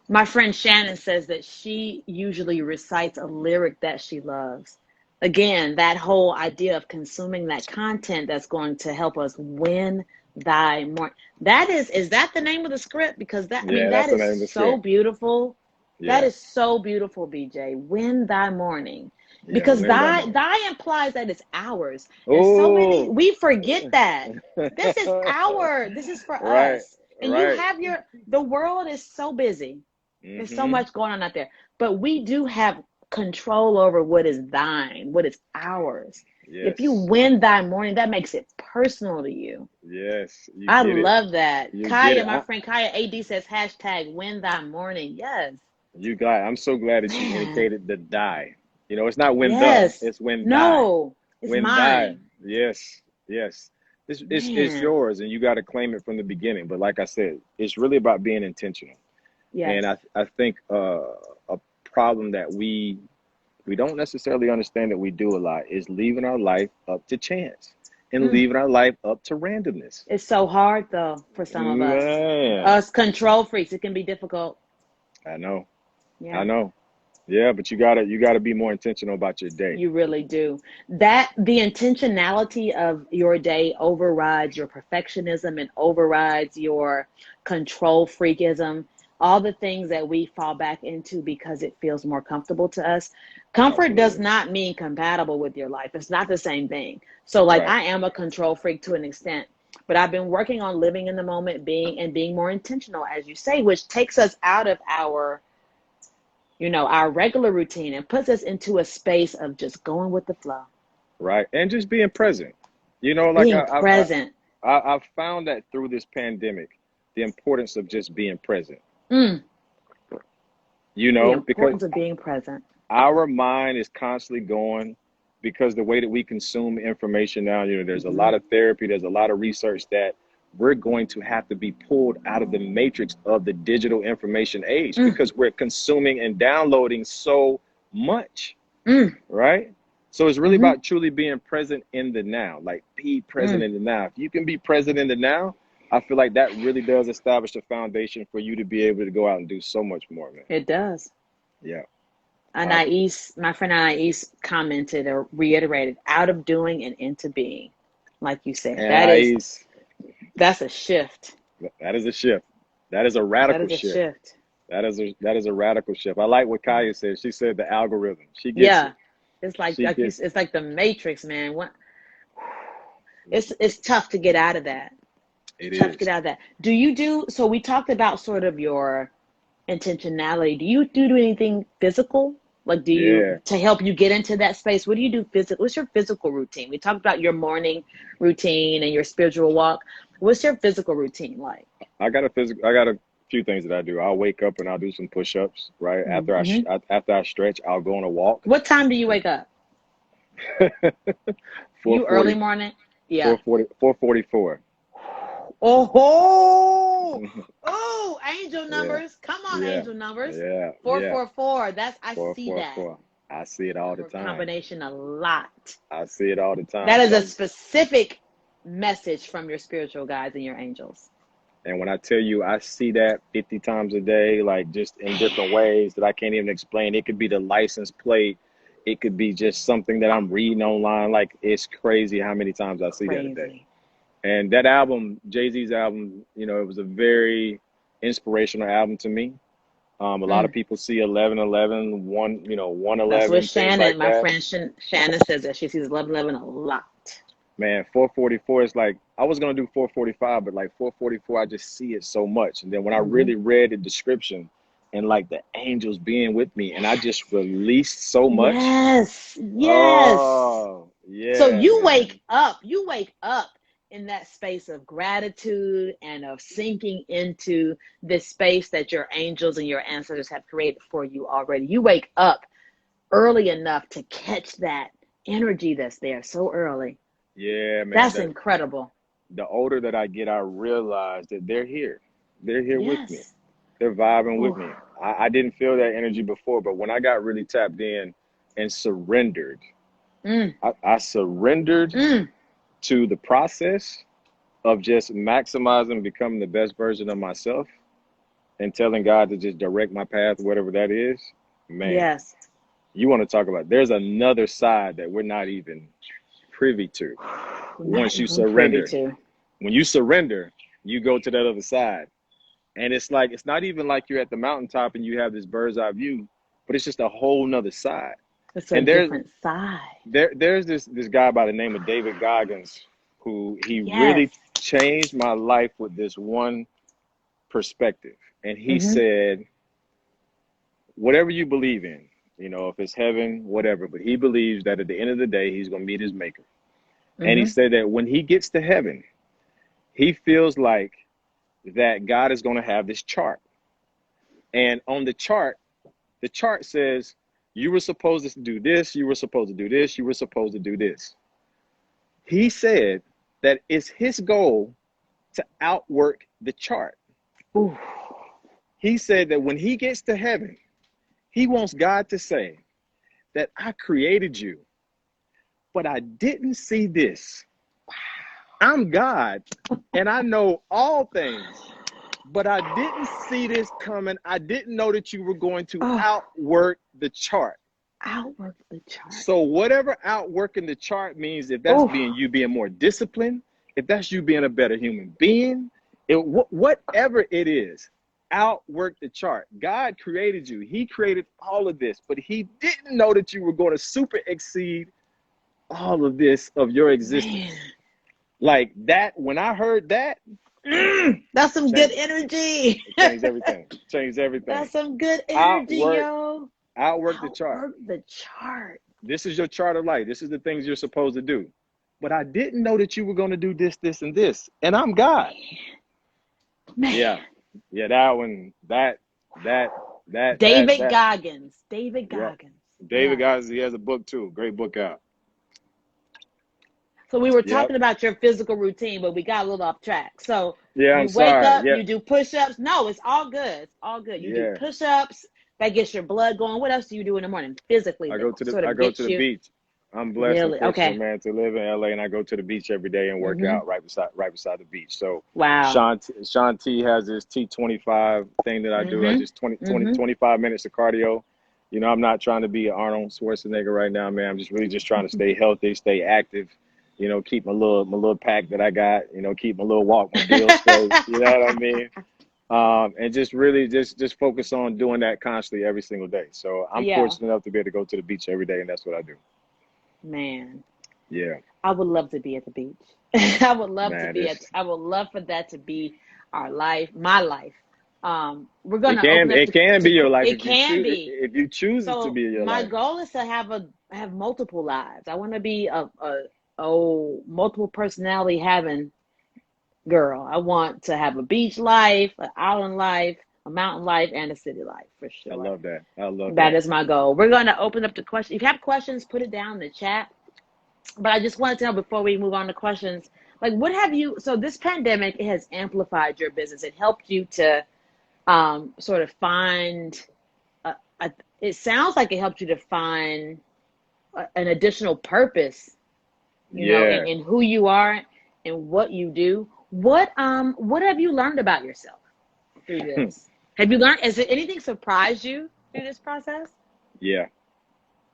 [SPEAKER 2] my friend Shannon says that she usually recites a lyric that she loves. Again, that whole idea of consuming that content that's going to help us win thy morning. Is that the name of the script? Because
[SPEAKER 1] Yeah,
[SPEAKER 2] that
[SPEAKER 1] that's the
[SPEAKER 2] is
[SPEAKER 1] name of the
[SPEAKER 2] so
[SPEAKER 1] script.
[SPEAKER 2] beautiful. That
[SPEAKER 1] Yeah,
[SPEAKER 2] is so beautiful, BJ. Win thy morning.
[SPEAKER 1] yeah,
[SPEAKER 2] Because
[SPEAKER 1] win that morning.
[SPEAKER 2] thy implies that it's ours. And so many,
[SPEAKER 1] Oh,
[SPEAKER 2] we forget that. This is for
[SPEAKER 1] right,
[SPEAKER 2] us. And you
[SPEAKER 1] right.
[SPEAKER 2] have the world is so busy. There's so
[SPEAKER 1] Mm-hmm.
[SPEAKER 2] much going on out there. But we do have control over what is thine, what is ours. If you
[SPEAKER 1] Yes,
[SPEAKER 2] win thy morning, that makes it personal to you.
[SPEAKER 1] yes, you
[SPEAKER 2] I
[SPEAKER 1] get it.
[SPEAKER 2] love that.
[SPEAKER 1] You get
[SPEAKER 2] Kaya,
[SPEAKER 1] it.
[SPEAKER 2] my friend Kaya AD says hashtag win thy morning. Yes.
[SPEAKER 1] I'm so glad that you
[SPEAKER 2] Man.
[SPEAKER 1] indicated the die. It's not when the,
[SPEAKER 2] Yes.
[SPEAKER 1] it's when die.
[SPEAKER 2] No, it's
[SPEAKER 1] When die.
[SPEAKER 2] mine.
[SPEAKER 1] Yes, yes. It's
[SPEAKER 2] Man.
[SPEAKER 1] yours and you got to claim it from the beginning. But like I said, it's really about being intentional. And
[SPEAKER 2] Yes.
[SPEAKER 1] I think a problem that we don't necessarily understand that we do a lot is leaving our life up to chance and
[SPEAKER 2] Mm.
[SPEAKER 1] leaving our life up to randomness.
[SPEAKER 2] It's so hard though for some of us.
[SPEAKER 1] Man,
[SPEAKER 2] Us control freaks, it can be difficult.
[SPEAKER 1] I know. I
[SPEAKER 2] Yeah.
[SPEAKER 1] know. Yeah, but you gotta be more intentional about your day.
[SPEAKER 2] You really do. That the intentionality of your day overrides your perfectionism and overrides your control freakism, all the things that we fall back into because it feels more comfortable to us. Comfort does
[SPEAKER 1] Absolutely.
[SPEAKER 2] not mean compatible with your life. It's not the same thing. So like
[SPEAKER 1] Right.
[SPEAKER 2] I am a control freak to an extent, but I've been working on living in the moment, being more intentional, as you say, which takes us out of our regular routine and puts us into a space of just going with the flow,
[SPEAKER 1] Right. And just being present. Like
[SPEAKER 2] being present.
[SPEAKER 1] I've found that through this pandemic, the importance of just being present.
[SPEAKER 2] Mm, the
[SPEAKER 1] Because
[SPEAKER 2] importance of being present.
[SPEAKER 1] our mind is constantly going, because the way that we consume information now, there's a
[SPEAKER 2] Hmm
[SPEAKER 1] lot of therapy, there's a lot of research that we're going to have to be pulled out of the matrix of the digital information age
[SPEAKER 2] Mm,
[SPEAKER 1] because we're consuming and downloading so much,
[SPEAKER 2] mm,
[SPEAKER 1] right? So it's really
[SPEAKER 2] hmm
[SPEAKER 1] about truly being present in the now. Like, be present
[SPEAKER 2] mm.
[SPEAKER 1] in the now. If you can be present in the now, I feel like that really does establish a foundation for you to be able to go out and do so much more, man.
[SPEAKER 2] It does.
[SPEAKER 1] Yeah. I
[SPEAKER 2] Anais, my friend Anais commented or reiterated, out of doing and into being. Like you said,
[SPEAKER 1] and I
[SPEAKER 2] that's a shift.
[SPEAKER 1] that is a shift. That is a
[SPEAKER 2] That
[SPEAKER 1] radical
[SPEAKER 2] is a
[SPEAKER 1] shift.
[SPEAKER 2] shift.
[SPEAKER 1] That is a radical shift. I like what Kaya said. She said the algorithm. She gets
[SPEAKER 2] Yeah.
[SPEAKER 1] it.
[SPEAKER 2] It's
[SPEAKER 1] She gets
[SPEAKER 2] it's like the Matrix, man. It's tough to get out of that. It's
[SPEAKER 1] it
[SPEAKER 2] tough to get
[SPEAKER 1] is.
[SPEAKER 2] out of that. So we talked about sort of your intentionality. Do you do anything physical? Like,
[SPEAKER 1] Yeah.
[SPEAKER 2] to help you get into that space? What do you do physical? What's your physical routine? We talked about your morning routine and your spiritual walk. What's your physical routine like?
[SPEAKER 1] I got a few things that I do. I'll wake up and I'll do some push-ups, right?
[SPEAKER 2] Mm-hmm.
[SPEAKER 1] After I stretch, I'll go on a walk.
[SPEAKER 2] What time do you wake up? You early
[SPEAKER 1] 4:40,
[SPEAKER 2] morning? Yeah.
[SPEAKER 1] 4:44.
[SPEAKER 2] Oh, oh, angel
[SPEAKER 1] Yeah,
[SPEAKER 2] numbers. Come on,
[SPEAKER 1] yeah,
[SPEAKER 2] angel numbers.
[SPEAKER 1] yeah.
[SPEAKER 2] 444. I
[SPEAKER 1] Four,
[SPEAKER 2] see
[SPEAKER 1] four,
[SPEAKER 2] that
[SPEAKER 1] four. I see it all the
[SPEAKER 2] number
[SPEAKER 1] time.
[SPEAKER 2] combination a lot.
[SPEAKER 1] I see it all the
[SPEAKER 2] That
[SPEAKER 1] time.
[SPEAKER 2] is
[SPEAKER 1] So
[SPEAKER 2] a
[SPEAKER 1] I'm,
[SPEAKER 2] specific message from your spiritual guides and your angels.
[SPEAKER 1] and when I tell you I see that 50 times a day, like just in
[SPEAKER 2] Man,
[SPEAKER 1] different ways that I can't even explain. It could be the license plate. It could be just something that I'm reading online. Like it's crazy how many times I see that a day.
[SPEAKER 2] crazy.
[SPEAKER 1] And that album, Jay-Z's album, you know, it was a very inspirational album to me. A lot of
[SPEAKER 2] Mm.
[SPEAKER 1] people see 1111, you know,
[SPEAKER 2] That's what
[SPEAKER 1] 111, things
[SPEAKER 2] Shannon,
[SPEAKER 1] like
[SPEAKER 2] my
[SPEAKER 1] that.
[SPEAKER 2] friend Shannon says that she sees 1111 a lot.
[SPEAKER 1] Man, 444 is like, I was going to do 445, but like 444, I just see it so much. And then when I
[SPEAKER 2] Hmm.
[SPEAKER 1] really read the description and like the angels being with me, and I just released so much.
[SPEAKER 2] Yes, yes.
[SPEAKER 1] Oh,
[SPEAKER 2] So
[SPEAKER 1] yeah, man.
[SPEAKER 2] you wake up in that space of gratitude and of sinking into this space that your angels and your ancestors have created for you already. You wake up early enough to catch that energy that's there so early.
[SPEAKER 1] Yeah, man.
[SPEAKER 2] That's incredible.
[SPEAKER 1] The older that I get, I realize that they're here. They're here with me.
[SPEAKER 2] Yes.
[SPEAKER 1] They're vibing with
[SPEAKER 2] Ooh.
[SPEAKER 1] me. I didn't feel that energy before, but when I got really tapped in and surrendered,
[SPEAKER 2] Mm,
[SPEAKER 1] I surrendered
[SPEAKER 2] mm.
[SPEAKER 1] to the process of just maximizing becoming the best version of myself and telling God to just direct my path, whatever that is. Man,
[SPEAKER 2] Yes.
[SPEAKER 1] you want to talk about, there's another side that we're not even privy to
[SPEAKER 2] Not
[SPEAKER 1] once you
[SPEAKER 2] even privy
[SPEAKER 1] surrender.
[SPEAKER 2] to.
[SPEAKER 1] When you surrender, you go to that other side. And it's like, it's not even like you're at the mountaintop and you have this bird's eye view, but it's just a whole nother side.
[SPEAKER 2] It's a
[SPEAKER 1] And
[SPEAKER 2] different side.
[SPEAKER 1] there's this guy by the name of David Goggins who he
[SPEAKER 2] Yes.
[SPEAKER 1] really changed my life with this one perspective. And he
[SPEAKER 2] Mm-hmm.
[SPEAKER 1] said, whatever you believe in, you know, if it's heaven, whatever, but he believes that at the end of the day, he's going to meet his maker. And he
[SPEAKER 2] Mm-hmm.
[SPEAKER 1] said that when he gets to heaven, he feels like that God is going to have this chart. And on the chart says, you were supposed to do this, you were supposed to do this, you were supposed to do this. He said that it's his goal to outwork the chart.
[SPEAKER 2] Ooh.
[SPEAKER 1] He said that when he gets to heaven, he wants God to say that I created you, but I didn't see this. I'm God and I know all things, but I didn't see this coming. I didn't know that you were going to
[SPEAKER 2] Oh,
[SPEAKER 1] outwork the chart.
[SPEAKER 2] outwork the chart.
[SPEAKER 1] So whatever outworking the chart means, if that's
[SPEAKER 2] Oh,
[SPEAKER 1] being you being more disciplined, if that's you being a better human being, whatever it is, outwork the chart. God created you. He created all of this, but he didn't know that you were going to super exceed all of this of your existence.
[SPEAKER 2] man.
[SPEAKER 1] Like that, when I heard that,
[SPEAKER 2] That's some good
[SPEAKER 1] changed,
[SPEAKER 2] energy.
[SPEAKER 1] it changed everything. Changed everything.
[SPEAKER 2] That's some good energy,
[SPEAKER 1] Outwork,
[SPEAKER 2] yo.
[SPEAKER 1] outwork the chart.
[SPEAKER 2] Outwork the chart.
[SPEAKER 1] This is your chart of life. This is the things you're supposed to do. But I didn't know that you were going to do this, this, and this. And I'm God.
[SPEAKER 2] Man.
[SPEAKER 1] Yeah. Yeah, that one,
[SPEAKER 2] David
[SPEAKER 1] that.
[SPEAKER 2] Goggins. David
[SPEAKER 1] Yeah.
[SPEAKER 2] Goggins.
[SPEAKER 1] David,
[SPEAKER 2] Yes.
[SPEAKER 1] guys, he has a book too. Great book out.
[SPEAKER 2] So we were
[SPEAKER 1] Yep.
[SPEAKER 2] talking about your physical routine, but we got a little off track. So
[SPEAKER 1] Yeah, I'm
[SPEAKER 2] you wake
[SPEAKER 1] sorry.
[SPEAKER 2] up,
[SPEAKER 1] Yeah.
[SPEAKER 2] you do push-ups. No, it's all good. It's all good. You do
[SPEAKER 1] Yeah.
[SPEAKER 2] push-ups. That gets your blood going. What else do you do in the morning physically that sort
[SPEAKER 1] I
[SPEAKER 2] of
[SPEAKER 1] go to
[SPEAKER 2] gets
[SPEAKER 1] the
[SPEAKER 2] you
[SPEAKER 1] beach. I'm blessed and
[SPEAKER 2] really?
[SPEAKER 1] fortunate,
[SPEAKER 2] Okay.
[SPEAKER 1] man, to live in LA, and I go to the beach every day and work
[SPEAKER 2] Mm-hmm.
[SPEAKER 1] out right beside the beach. So
[SPEAKER 2] Wow.
[SPEAKER 1] Sean T has this T25 thing that I do. I just
[SPEAKER 2] Mm-hmm. Mm-hmm.
[SPEAKER 1] 25 minutes of cardio. You know, I'm not trying to be Arnold Schwarzenegger right now, man. I'm just really just trying to stay healthy, stay active. You know, keep my little pack that I got. You know, keep my little Walkmobile straight. You know what I mean? And just really just focus on doing that constantly every single day. So I'm
[SPEAKER 2] Yeah.
[SPEAKER 1] fortunate enough to be able to go to the beach every day, and that's what I do.
[SPEAKER 2] Man.
[SPEAKER 1] Yeah,
[SPEAKER 2] I would love to be at the beach. I would love to
[SPEAKER 1] man,
[SPEAKER 2] be at, I would love for that to be our life, my life. We're gonna open up
[SPEAKER 1] it can be your life
[SPEAKER 2] it can be.
[SPEAKER 1] if you choose it to
[SPEAKER 2] So
[SPEAKER 1] be your
[SPEAKER 2] my
[SPEAKER 1] life.
[SPEAKER 2] goal is to have multiple lives. I want to be a multiple personality having girl. I want to have a beach life, an island life, a mountain life, and a city life for
[SPEAKER 1] I
[SPEAKER 2] sure.
[SPEAKER 1] love that. I love
[SPEAKER 2] That
[SPEAKER 1] that.
[SPEAKER 2] is my goal. We're going to open up the question. If you have questions, put it down in the chat. But I just wanted to know before we move on to questions, like what have you, so this pandemic, it has amplified your business. It helped you to sort of find, a, a, it sounds like it helped you to find an additional purpose,
[SPEAKER 1] Yeah.
[SPEAKER 2] in who you are and what you do. What have you learned about yourself through this? Have you learned, has anything surprised you through this process?
[SPEAKER 1] Yeah,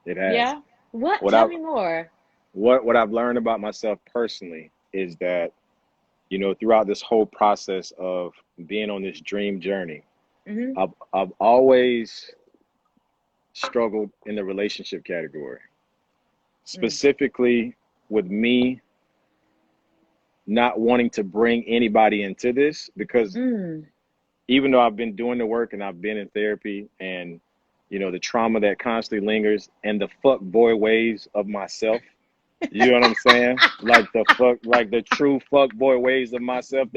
[SPEAKER 1] it has.
[SPEAKER 2] Yeah. What?
[SPEAKER 1] What
[SPEAKER 2] Tell
[SPEAKER 1] I
[SPEAKER 2] me more.
[SPEAKER 1] what I've learned about myself personally is that, throughout this whole process of being on this dream journey,
[SPEAKER 2] Hmm.
[SPEAKER 1] I've always struggled in the relationship category,
[SPEAKER 2] Mm.
[SPEAKER 1] specifically with me not wanting to bring anybody into this because
[SPEAKER 2] Mm.
[SPEAKER 1] even though I've been doing the work and I've been in therapy and the trauma that constantly lingers and the fuck boy ways of myself, you know what I'm saying? Like the true fuck boy ways of myself,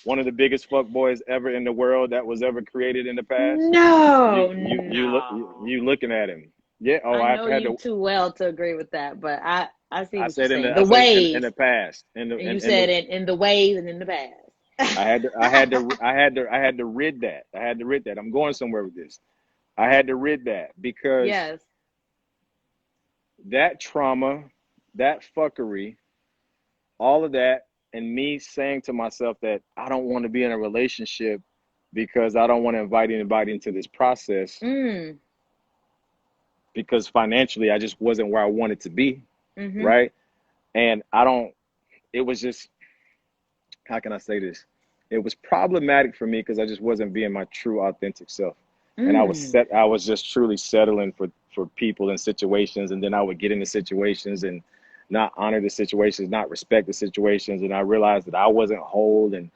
[SPEAKER 1] one of the biggest fuck boys ever in the world that was ever created in the past.
[SPEAKER 2] No, no.
[SPEAKER 1] You looking at him. Yeah, oh,
[SPEAKER 2] I
[SPEAKER 1] I've
[SPEAKER 2] know
[SPEAKER 1] had
[SPEAKER 2] you
[SPEAKER 1] to
[SPEAKER 2] too well to agree with that, but I see
[SPEAKER 1] I
[SPEAKER 2] what you're
[SPEAKER 1] said in
[SPEAKER 2] saying.
[SPEAKER 1] the
[SPEAKER 2] The
[SPEAKER 1] I said in
[SPEAKER 2] ways,
[SPEAKER 1] the past.
[SPEAKER 2] and you said in the ways and in the past.
[SPEAKER 1] I had to rid that. I had to rid that. I'm going somewhere with this. I had to rid that because
[SPEAKER 2] Yes.
[SPEAKER 1] that trauma, that fuckery, all of that, and me saying to myself that I don't want to be in a relationship because I don't want to invite anybody into this process
[SPEAKER 2] Mm.
[SPEAKER 1] because financially I just wasn't where I wanted to be,
[SPEAKER 2] Mm-hmm.
[SPEAKER 1] right? And I don't, it was just, how can I say this? It was problematic for me because I just wasn't being my true authentic self. And
[SPEAKER 2] Mm.
[SPEAKER 1] I was just truly settling for people and situations. And then I would get into situations and not honor the situations, not respect the situations. And I realized that I wasn't whole and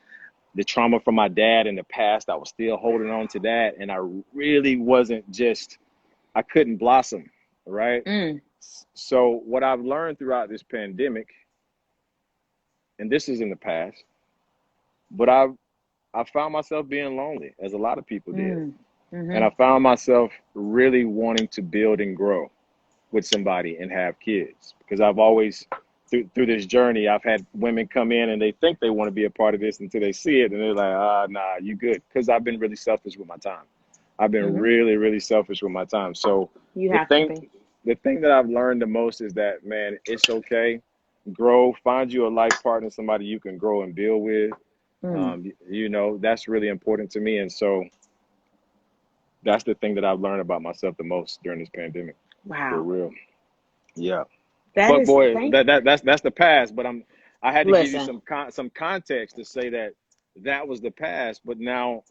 [SPEAKER 1] the trauma from my dad in the past, I was still holding on to that. And I really wasn't just, I couldn't blossom, right?
[SPEAKER 2] Mm.
[SPEAKER 1] So what I've learned throughout this pandemic, and this is in the past, but I found myself being lonely, as a lot of people did.
[SPEAKER 2] Mm.
[SPEAKER 1] And
[SPEAKER 2] Mm-hmm.
[SPEAKER 1] I found myself really wanting to build and grow with somebody and have kids. Because I've always, through this journey, I've had women come in and they think they want to be a part of this until they see it. And they're like, nah, you good. Because I've been really selfish with my time. I've been
[SPEAKER 2] Mm-hmm.
[SPEAKER 1] really, really selfish with my time. So
[SPEAKER 2] You
[SPEAKER 1] the
[SPEAKER 2] have to
[SPEAKER 1] thing,
[SPEAKER 2] be.
[SPEAKER 1] the thing that I've learned the most is that, man, it's okay. Grow, find you a life partner, somebody you can grow and build with.
[SPEAKER 2] Mm.
[SPEAKER 1] That's really important to me. And so that's the thing that I've learned about myself the most during this pandemic, for
[SPEAKER 2] Wow.
[SPEAKER 1] real. Yeah.
[SPEAKER 2] That
[SPEAKER 1] But
[SPEAKER 2] is,
[SPEAKER 1] boy,
[SPEAKER 2] thank,
[SPEAKER 1] that's the past. But I had to give you
[SPEAKER 2] listen.
[SPEAKER 1] some context to say that that was the past. But now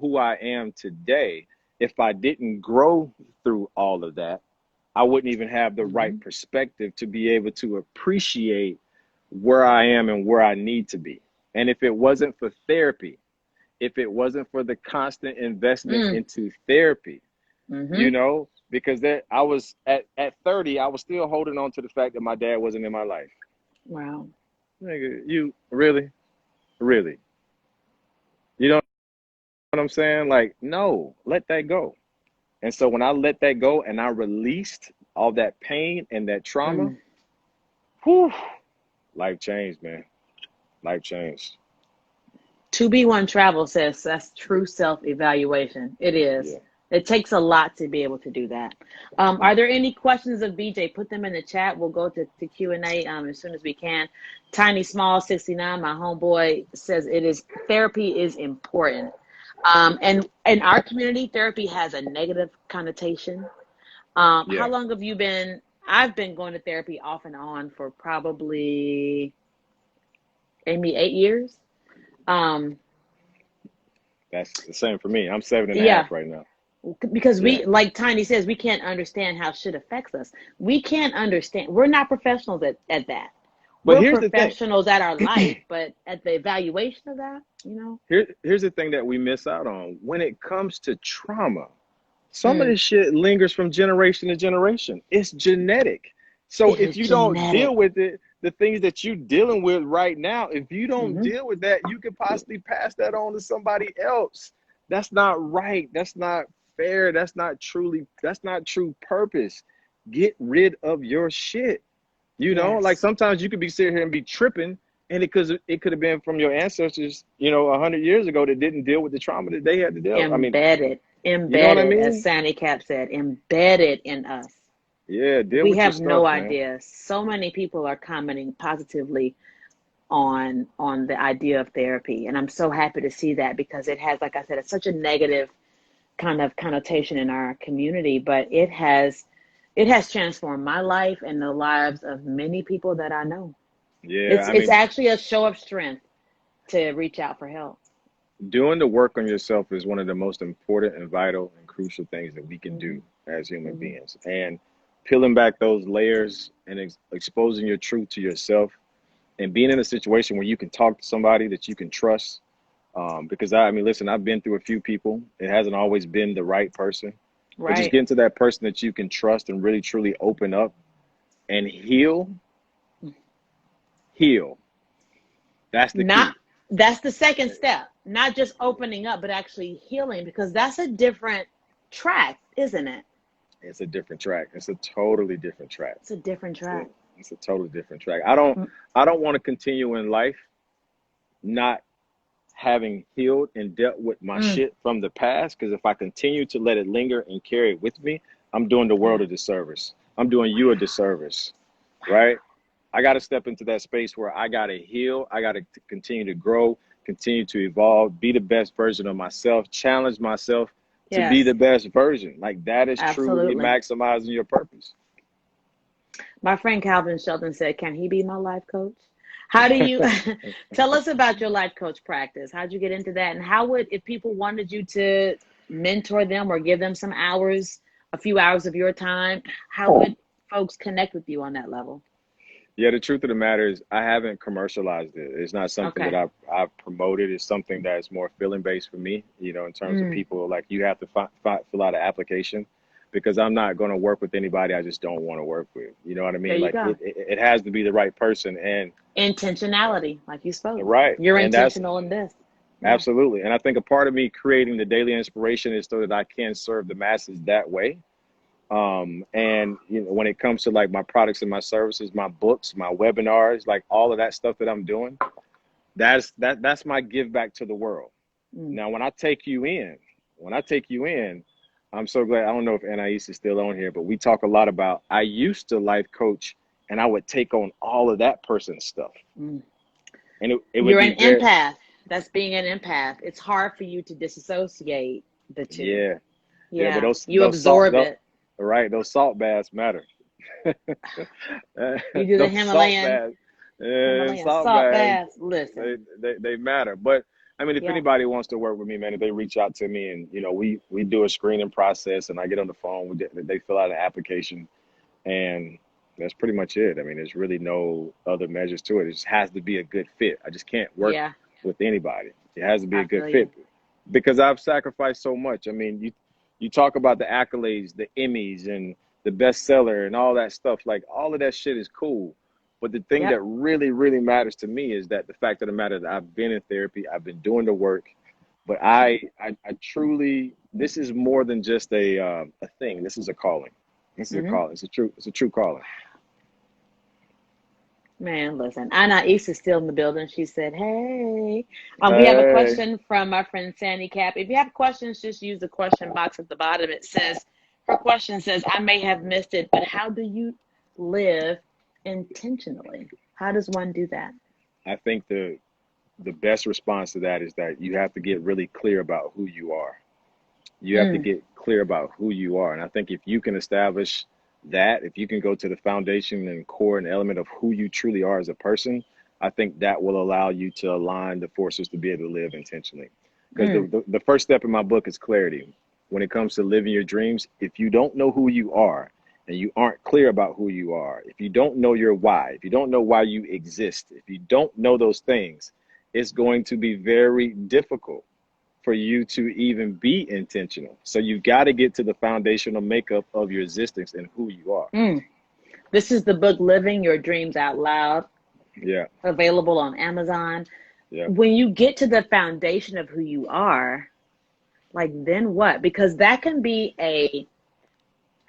[SPEAKER 1] who I am today, if I didn't grow through all of that, I wouldn't even have the right
[SPEAKER 2] Mm-hmm.
[SPEAKER 1] perspective to be able to appreciate where I am and where I need to be. And if it wasn't for therapy, if it wasn't for the constant investment
[SPEAKER 2] Mm.
[SPEAKER 1] into therapy,
[SPEAKER 2] Mm-hmm.
[SPEAKER 1] because I was at 30, I was still holding on to the fact that my dad wasn't in my life.
[SPEAKER 2] Wow.
[SPEAKER 1] Nigga, you really, really, you know what I'm saying? Like, no, let that go. And so when I let that go and I released all that pain and that trauma,
[SPEAKER 2] Mm.
[SPEAKER 1] whew, life changed, man. Life changed.
[SPEAKER 2] To be one travel says that's true self-evaluation. It is.
[SPEAKER 1] Yeah.
[SPEAKER 2] It takes a lot to be able to do that. Are there any questions of BJ? Put them in the chat. We'll go to Q&A as soon as we can. Tiny Small 69, my homeboy, says it is therapy is important. And in our community, therapy has a negative connotation. How
[SPEAKER 1] Yeah.
[SPEAKER 2] long have you been? I've been going to therapy off and on for probably maybe 8 years. Um,
[SPEAKER 1] That's the same for me. I'm seven and a
[SPEAKER 2] yeah,
[SPEAKER 1] half right now.
[SPEAKER 2] because
[SPEAKER 1] Yeah.
[SPEAKER 2] we, like Tiny says, we can't understand how shit affects us. We can't understand. We're not professionals at that.
[SPEAKER 1] But
[SPEAKER 2] We're
[SPEAKER 1] here's the thing.
[SPEAKER 2] professionals at our life, but at the evaluation of that.
[SPEAKER 1] Here's the thing that we miss out on. When it comes to trauma, some of
[SPEAKER 2] Mm,
[SPEAKER 1] this shit lingers from generation to generation. It's genetic. So
[SPEAKER 2] It
[SPEAKER 1] if
[SPEAKER 2] is
[SPEAKER 1] you don't deal
[SPEAKER 2] genetic.
[SPEAKER 1] with it, the things that you're dealing with right now, if you don't
[SPEAKER 2] Hmm.
[SPEAKER 1] deal with that, you could possibly pass that on to somebody else. That's not right. That's not fair. That's not true purpose. Get rid of your shit. You know, like
[SPEAKER 2] Yes.
[SPEAKER 1] sometimes you could be sitting here and be tripping, and it could have been from your ancestors, 100 years ago that didn't deal with the trauma that they had to deal. I mean,
[SPEAKER 2] Embedded,
[SPEAKER 1] you know what I
[SPEAKER 2] embedded, as
[SPEAKER 1] mean?
[SPEAKER 2] Sandy Cap said, embedded in us.
[SPEAKER 1] Yeah, deal
[SPEAKER 2] We
[SPEAKER 1] with your
[SPEAKER 2] have no
[SPEAKER 1] stuff, man.
[SPEAKER 2] idea. So many people are commenting positively on the idea of therapy, and I'm so happy to see that because it has, like I said, it's such a negative kind of connotation in our community, but it has transformed my life and the lives of many people that I know.
[SPEAKER 1] Yeah,
[SPEAKER 2] It's
[SPEAKER 1] I
[SPEAKER 2] it's
[SPEAKER 1] mean,
[SPEAKER 2] actually a show of strength to reach out for help.
[SPEAKER 1] doing the work on yourself is one of the most important and vital and crucial things that we can
[SPEAKER 2] Hmm.
[SPEAKER 1] do as human
[SPEAKER 2] Hmm.
[SPEAKER 1] beings. And peeling back those layers and exposing your truth to yourself and being in a situation where you can talk to somebody that you can trust. Because I mean, listen, I've been through a few people. It hasn't always been the right person, but just
[SPEAKER 2] Right.
[SPEAKER 1] getting to that person that you can trust and really truly open up and heal. That's the
[SPEAKER 2] Not
[SPEAKER 1] key.
[SPEAKER 2] That's the second step. Not just opening up, but actually healing, because that's a different track, isn't it?
[SPEAKER 1] It's a different track. It's a totally different track.
[SPEAKER 2] It's a different
[SPEAKER 1] It's a,
[SPEAKER 2] track.
[SPEAKER 1] it's a totally different track. I don't want to continue in life not having healed and dealt with my
[SPEAKER 2] Mm,
[SPEAKER 1] shit from the past. Because if I continue to let it linger and carry it with me, I'm doing the world
[SPEAKER 2] yeah.
[SPEAKER 1] a disservice. I'm doing you a
[SPEAKER 2] Wow.
[SPEAKER 1] disservice,
[SPEAKER 2] Wow.
[SPEAKER 1] right? I got to step into that space where I got to heal. I got to continue to grow, continue to evolve, be the best version of myself, challenge myself to be
[SPEAKER 2] Yes,
[SPEAKER 1] the best version. Like that is truly
[SPEAKER 2] absolutely.
[SPEAKER 1] maximizing your purpose.
[SPEAKER 2] My friend Calvin Shelton said, "Can he be my life coach?" How do you tell us about your life coach practice? How'd you get into that? And how would, if people wanted you to mentor them or give them some hours, a few hours of your time, how would folks connect with you on that level?
[SPEAKER 1] Yeah, the truth of the matter is I haven't commercialized it. It's not something that
[SPEAKER 2] Okay.
[SPEAKER 1] I've promoted. It's something that's more feeling based for me, in terms of
[SPEAKER 2] Mm,
[SPEAKER 1] people like you have to fill out an application because I'm not going to work with anybody I just don't want to work with. You know what I
[SPEAKER 2] there
[SPEAKER 1] mean?
[SPEAKER 2] you
[SPEAKER 1] Like
[SPEAKER 2] go.
[SPEAKER 1] it has to be the right person and
[SPEAKER 2] Intentionality, like you spoke.
[SPEAKER 1] right.
[SPEAKER 2] You're
[SPEAKER 1] And that's
[SPEAKER 2] intentional in this. Yeah.
[SPEAKER 1] absolutely. And I think a part of me creating the daily inspiration is so that I can serve the masses that way. And when it comes to like my products and my services, my books, my webinars, like all of that stuff that I'm doing, that's my give back to the world.
[SPEAKER 2] Mm.
[SPEAKER 1] Now, when I take you in, I'm so glad. I don't know if Anais is still on here, but we talk a lot about I used to life coach and I would take on all of that person's stuff.
[SPEAKER 2] Mm.
[SPEAKER 1] And it would
[SPEAKER 2] You're
[SPEAKER 1] be
[SPEAKER 2] an
[SPEAKER 1] very,
[SPEAKER 2] empath. That's being an empath. It's hard for you to disassociate the two.
[SPEAKER 1] yeah, yeah, but
[SPEAKER 2] Yeah.
[SPEAKER 1] those
[SPEAKER 2] You
[SPEAKER 1] those salt
[SPEAKER 2] absorb
[SPEAKER 1] those,
[SPEAKER 2] it.
[SPEAKER 1] right, those salt baths matter.
[SPEAKER 2] You do the
[SPEAKER 1] Those salt
[SPEAKER 2] Himalayan
[SPEAKER 1] baths,
[SPEAKER 2] Himalayan
[SPEAKER 1] salt
[SPEAKER 2] salt
[SPEAKER 1] baths,
[SPEAKER 2] baths. Listen.
[SPEAKER 1] they matter. But I mean, if
[SPEAKER 2] Yeah.
[SPEAKER 1] anybody wants to work with me, man, if they reach out to me and we do a screening process and I get on the phone, they fill out an application and that's pretty much it. I mean, there's really no other measures to it. It just has to be a good fit. I just can't work
[SPEAKER 2] Yeah.
[SPEAKER 1] with anybody. It has to be a
[SPEAKER 2] I
[SPEAKER 1] good
[SPEAKER 2] feel
[SPEAKER 1] fit
[SPEAKER 2] you.
[SPEAKER 1] because I've sacrificed so much. I mean, you talk about the accolades, the Emmys, and the bestseller, and all that stuff. Like all of that shit is cool, but the thing that
[SPEAKER 2] Yep.
[SPEAKER 1] really, really matters to me is that the fact of the matter that I've been in therapy, I've been doing the work, but I truly, this is more than just a thing. This is a calling. This is a
[SPEAKER 2] Hmm.
[SPEAKER 1] calling. It's a true calling.
[SPEAKER 2] Man, listen. Anna East is still in the building. She said, "Hey." We have a
[SPEAKER 1] Hey,
[SPEAKER 2] question from my friend Sandy Cap. If you have questions, just use the question box at the bottom. Her question says, "I may have missed it, but how do you live intentionally? How does one do that?"
[SPEAKER 1] I think the best response to that is that you have to get really clear about who you are. You have to
[SPEAKER 2] Mm,
[SPEAKER 1] get clear about who you are. And I think if you can establish that, if you can go to the foundation and core and element of who you truly are as a person, I think that will allow you to align the forces to be able to live intentionally. Because
[SPEAKER 2] mm,
[SPEAKER 1] the first step in my book is clarity. When it comes to living your dreams, if you don't know who you are and you aren't clear about who you are, if you don't know your why, if you don't know why you exist, if you don't know those things, it's going to be very difficult for you to even be intentional. So you got to get to the foundational makeup of your existence and who you are.
[SPEAKER 2] mm. This is the book Living Your Dreams Out Loud,
[SPEAKER 1] Yeah.
[SPEAKER 2] available on Amazon.
[SPEAKER 1] Yeah.
[SPEAKER 2] When you get to the foundation of who you are, like then what? Because that can be a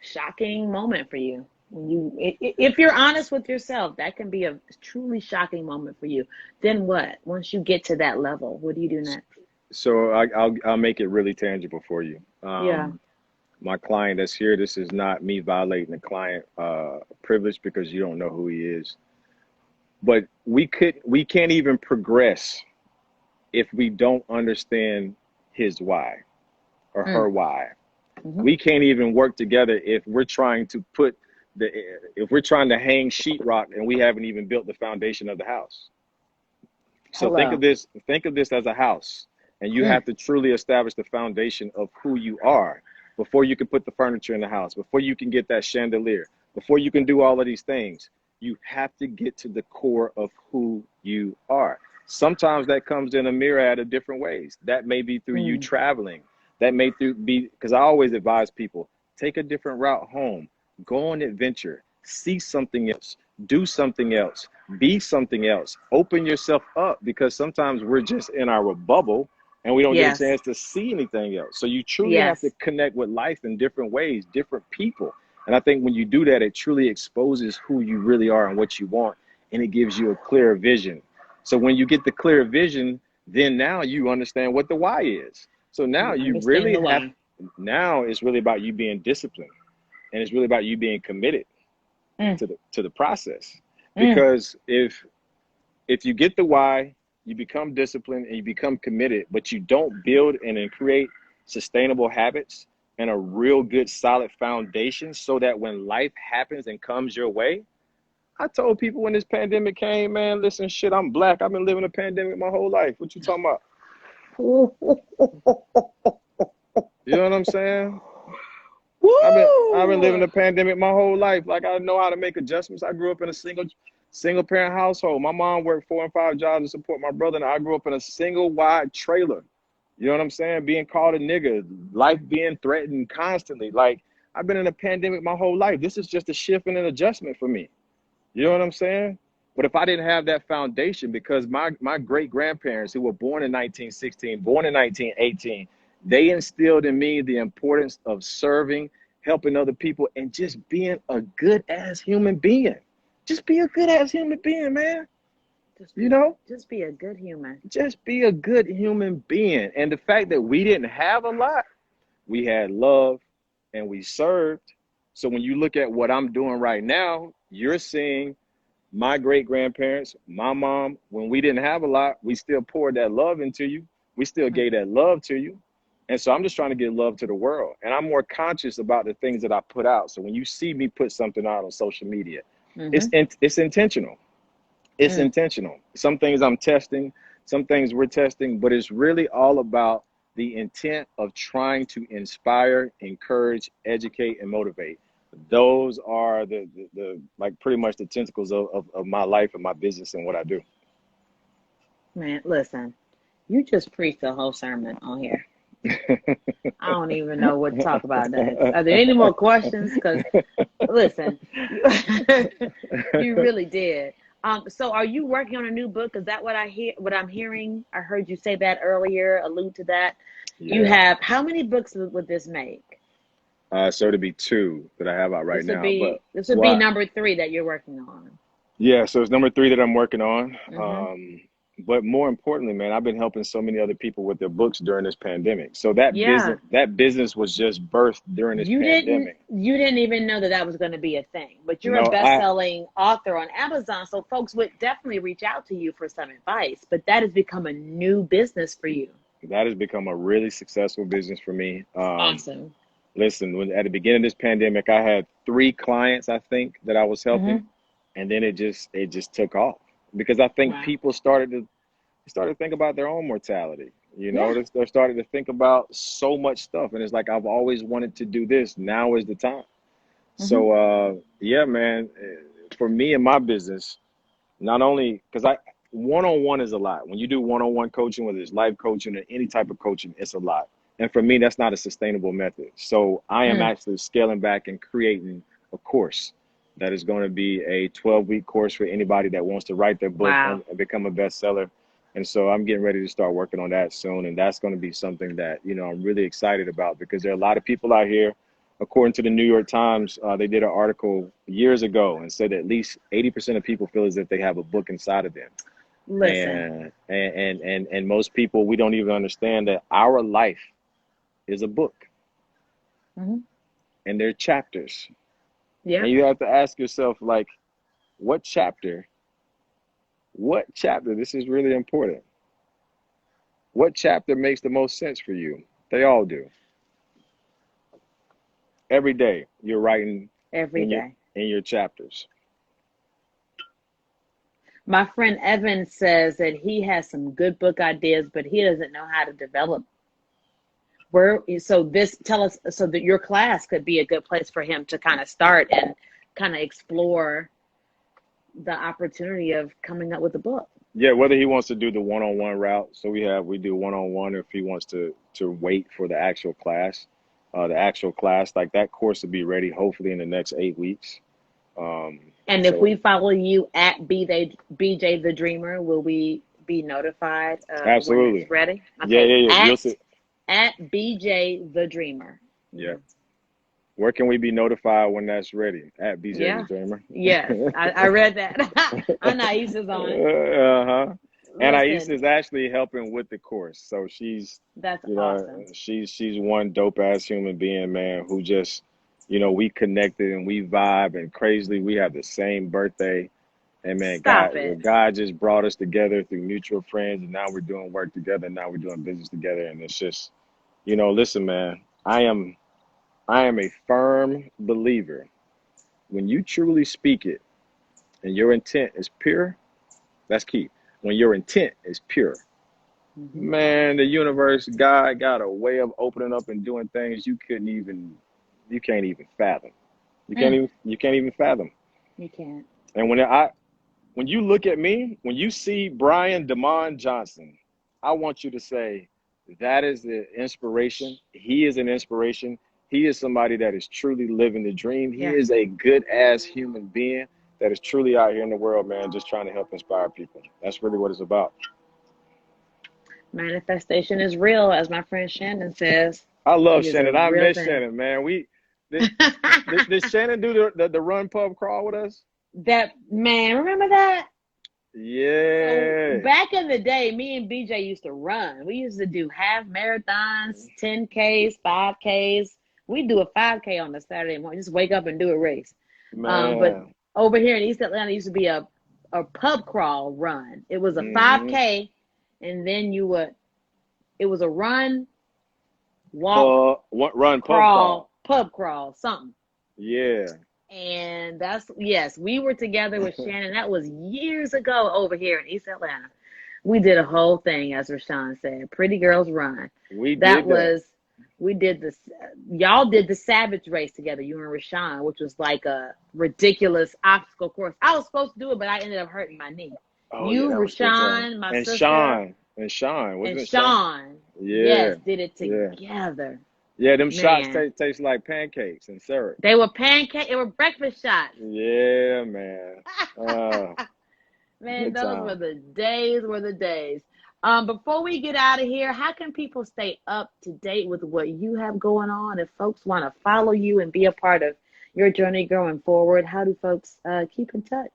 [SPEAKER 2] shocking moment for you. When if you're honest with yourself, that can be a truly shocking moment for you. Then what? Once you get to that level, what do you do next?
[SPEAKER 1] So I'll make it really tangible for you.
[SPEAKER 2] Yeah.
[SPEAKER 1] My client that's here, this is not me violating the client privilege because you don't know who he is. But we can't even progress if we don't understand his why or
[SPEAKER 2] Mm.
[SPEAKER 1] her why.
[SPEAKER 2] Mm-hmm.
[SPEAKER 1] We can't even work together if we're trying to hang sheetrock and we haven't even built the foundation of the house. So
[SPEAKER 2] Hello.
[SPEAKER 1] think of this as a house, and you
[SPEAKER 2] Mm.
[SPEAKER 1] have to truly establish the foundation of who you are before you can put the furniture in the house, before you can get that chandelier, before you can do all of these things. You have to get to the core of who you are. Sometimes that comes in a myriad of different ways. That may be through you
[SPEAKER 2] Mm.
[SPEAKER 1] traveling. That may be because I always advise people, take a different route home, go on adventure, see something else, do something else, be something else, open yourself up, because sometimes we're just in our bubble and we don't get a
[SPEAKER 2] Yes.
[SPEAKER 1] chance to see anything else. So you truly have to
[SPEAKER 2] Yes.
[SPEAKER 1] connect with life in different ways, different people. And I think when you do that, it truly exposes who you really are and what you want, and it gives you a clear vision. So when you get the clear vision, then now you understand what the why is. So now
[SPEAKER 2] You
[SPEAKER 1] you
[SPEAKER 2] understand
[SPEAKER 1] really
[SPEAKER 2] the
[SPEAKER 1] have,
[SPEAKER 2] why.
[SPEAKER 1] now it's really about you being disciplined, and it's really about you being committed
[SPEAKER 2] Mm.
[SPEAKER 1] to the process.
[SPEAKER 2] Mm.
[SPEAKER 1] Because if you get the why, you become disciplined and you become committed, but you don't build and then create sustainable habits and a real good solid foundation so that when life happens and comes your way. I told people when this pandemic came, man, listen, shit, I'm black. I've been living a pandemic my whole life. What you talking about? You know what I'm saying? I've been living
[SPEAKER 2] Woo!
[SPEAKER 1] a pandemic my whole life. Like, I know how to make adjustments. I grew up in a single parent household. My mom worked 4 and 5 jobs to support my brother, and I grew up in a single wide trailer. You know what I'm saying? Being called a nigga, life being threatened constantly. Like, I've been in a pandemic my whole life. This is just a shift and an adjustment for me. You know what I'm saying? But if I didn't have that foundation, because my great grandparents who were born in 1916, born in 1918, they instilled in me the importance of serving, helping other people, and just being a good ass human being. Just be a good ass human being, man.
[SPEAKER 2] Just
[SPEAKER 1] You
[SPEAKER 2] be
[SPEAKER 1] know,
[SPEAKER 2] just be a good human.
[SPEAKER 1] just be a good human being. And the fact that we didn't have a lot, we had love and we served. So when you look at what I'm doing right now, you're seeing my great grandparents, my mom, when we didn't have a lot, we still poured that love into you. We still
[SPEAKER 2] Mm.
[SPEAKER 1] gave that love to you. And so I'm just trying to give love to the world. And I'm more conscious about the things that I put out. So when you see me put something out on social media,
[SPEAKER 2] Mm-hmm.
[SPEAKER 1] it's intentional. It's
[SPEAKER 2] Mm.
[SPEAKER 1] intentional. Some things I'm testing, some things we're testing, but it's really all about the intent of trying to inspire, encourage, educate, and motivate. Those are the like pretty much the tentacles of my life and my business and what I do.
[SPEAKER 2] Man, listen, you just preached the whole sermon on here. I don't even know what to talk about next. Are there any more questions? Because listen, you, you really did. So are you working on a new book? Is that what I hear? What I'm hearing? I heard you say that earlier. Allude to that. You
[SPEAKER 1] Yeah.
[SPEAKER 2] have how many books would this make?
[SPEAKER 1] So to be two that I have out right now, but
[SPEAKER 2] This would be
[SPEAKER 1] well,
[SPEAKER 2] number 3 that you're working on.
[SPEAKER 1] yeah, so it's number three that I'm working on.
[SPEAKER 2] Mm-hmm.
[SPEAKER 1] But more importantly, man, I've been helping so many other people with their books during this pandemic. So
[SPEAKER 2] Yeah.
[SPEAKER 1] that business was just birthed during this pandemic.
[SPEAKER 2] You didn't even know that that was going to be a thing, but you're a
[SPEAKER 1] No, I
[SPEAKER 2] best-selling author on Amazon, so folks would definitely reach out to you for some advice, but that has become a new business for you.
[SPEAKER 1] that has become a really successful business for me.
[SPEAKER 2] Awesome.
[SPEAKER 1] Listen, when at the beginning of this pandemic, I had 3 clients, I think, that I was helping,
[SPEAKER 2] Mm-hmm.
[SPEAKER 1] and then it just took off because I think
[SPEAKER 2] Wow.
[SPEAKER 1] people started to think about their own mortality. You know,
[SPEAKER 2] Yeah.
[SPEAKER 1] they're starting to think about so much stuff, and it's like I've always wanted to do this. Now is the time.
[SPEAKER 2] Mm-hmm.
[SPEAKER 1] So yeah, man, for me and my business, not only because I one-on-one is a lot. When you do one-on-one coaching, whether it's life coaching or any type of coaching, it's a lot. And for me, that's not a sustainable method. So I am
[SPEAKER 2] Mm.
[SPEAKER 1] actually scaling back and creating a course. that is going to be a 12-week course for anybody that wants to write their book
[SPEAKER 2] Wow.
[SPEAKER 1] and become a bestseller. And so I'm getting ready to start working on that soon. And that's going to be something that, I'm really excited about, because there are a lot of people out here. According to the New York Times, they did an article years ago and said that at least 80% of people feel as if they have a book inside of them.
[SPEAKER 2] Listen.
[SPEAKER 1] And most people, we don't even understand that our life is a book,
[SPEAKER 2] Hmm.
[SPEAKER 1] and they're chapters.
[SPEAKER 2] Yeah.
[SPEAKER 1] And you have to ask yourself, like, what chapter, this is really important. What chapter makes the most sense for you? They all do. Every day you're writing
[SPEAKER 2] Every
[SPEAKER 1] in your
[SPEAKER 2] day.
[SPEAKER 1] chapters.
[SPEAKER 2] My friend Evan says that he has some good book ideas, but he doesn't know how to develop. Tell us, so that your class could be a good place for him to kind of start and kind of explore the opportunity of coming up with a book.
[SPEAKER 1] Yeah, whether he wants to do the one-on-one route, so we do one-on-one, or if he wants to wait for the actual class, like that course will be ready hopefully in the next 8 weeks.
[SPEAKER 2] And if
[SPEAKER 1] So
[SPEAKER 2] we follow you at BJ the Dreamer, will we be notified when it's
[SPEAKER 1] absolutely,
[SPEAKER 2] ready?
[SPEAKER 1] yeah,
[SPEAKER 2] Okay,
[SPEAKER 1] yeah, yeah. You'll see.
[SPEAKER 2] at BJ the Dreamer.
[SPEAKER 1] Yeah. Where can we be notified when that's ready? At BJ the
[SPEAKER 2] Yeah.
[SPEAKER 1] Dreamer.
[SPEAKER 2] Yes, I read that. Anaisa's on it.
[SPEAKER 1] Uh-huh. And Aisha
[SPEAKER 2] Listen,
[SPEAKER 1] is actually helping with the course. So she's,
[SPEAKER 2] that's awesome.
[SPEAKER 1] she's one dope ass human being, man, who just, we connected and we vibe, and crazily we have the same birthday. And man,
[SPEAKER 2] Stop it.
[SPEAKER 1] God just brought us together through mutual friends, and now we're doing work together, and now we're doing business together. And it's just, listen, man, I am a firm believer, when you truly speak it and your intent is pure, that's key. When your intent is pure,
[SPEAKER 2] Mm-hmm.
[SPEAKER 1] man, the universe, God got a way of opening up and doing things you can't even fathom. You can't even fathom.
[SPEAKER 2] You can't.
[SPEAKER 1] And when you look at me, when you see Brian Damon Johnson, I want you to say, that is the inspiration. He is an inspiration. He is somebody that is truly living the dream. He is a good ass human being that is truly out here in the world, man, just trying to help inspire people. That's really what it's about.
[SPEAKER 2] Manifestation is real, as my friend Shannon says.
[SPEAKER 1] I love
[SPEAKER 2] It is a
[SPEAKER 1] Shannon. I
[SPEAKER 2] real
[SPEAKER 1] miss
[SPEAKER 2] thing.
[SPEAKER 1] Shannon, man. Did Shannon do the run pub crawl with us?
[SPEAKER 2] That man, remember that?
[SPEAKER 1] Yeah.
[SPEAKER 2] So back in the day, me and BJ used to run. We used to do half marathons, 10Ks, 5Ks. We do a 5K on a Saturday morning. Just wake up and do a race. But
[SPEAKER 1] Man.
[SPEAKER 2] over here in East Atlanta, used to be a pub crawl run. It was a
[SPEAKER 1] Mm-hmm.
[SPEAKER 2] 5K, and then it was a run, walk,
[SPEAKER 1] run
[SPEAKER 2] crawl, pub crawl, something.
[SPEAKER 1] Yeah.
[SPEAKER 2] And yes, we were together with Shannon. That was years ago over here in East Atlanta. We did a whole thing, as Rashawn said, Pretty Girls Run. We did this. Y'all did the Savage Race together, you and Rashawn, which was like a ridiculous obstacle course. I was supposed to do it, but I ended up hurting my knee.
[SPEAKER 1] Oh,
[SPEAKER 2] You,
[SPEAKER 1] yeah,
[SPEAKER 2] Rashawn, my
[SPEAKER 1] and
[SPEAKER 2] sister,
[SPEAKER 1] Sean,
[SPEAKER 2] and
[SPEAKER 1] Sean?
[SPEAKER 2] yes, did it together.
[SPEAKER 1] Yeah, them shots
[SPEAKER 2] Man.
[SPEAKER 1] taste like pancakes and syrup.
[SPEAKER 2] They were breakfast shots.
[SPEAKER 1] Yeah, man.
[SPEAKER 2] Man,
[SPEAKER 1] good
[SPEAKER 2] those
[SPEAKER 1] time.
[SPEAKER 2] were the days. Before we get out of here, how can people stay up to date with what you have going on? If folks want to follow you and be a part of your journey going forward, how do folks keep in touch?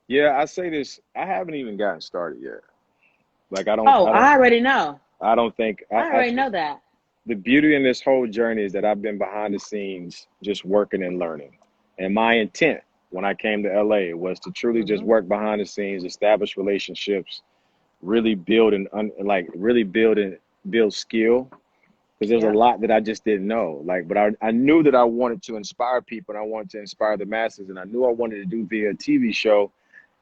[SPEAKER 1] Yeah, I say this. I haven't even gotten started yet. Like I
[SPEAKER 2] already know.
[SPEAKER 1] I don't think
[SPEAKER 2] I already know that.
[SPEAKER 1] The beauty in this whole journey is that I've been behind the scenes just working and learning. And my intent when I came to LA was to truly just work behind the scenes, establish relationships, really build build skill. Because there's a lot that I just didn't know. But I knew that I wanted to inspire people, and I wanted to inspire the masses, and I knew I wanted to do via a TV show.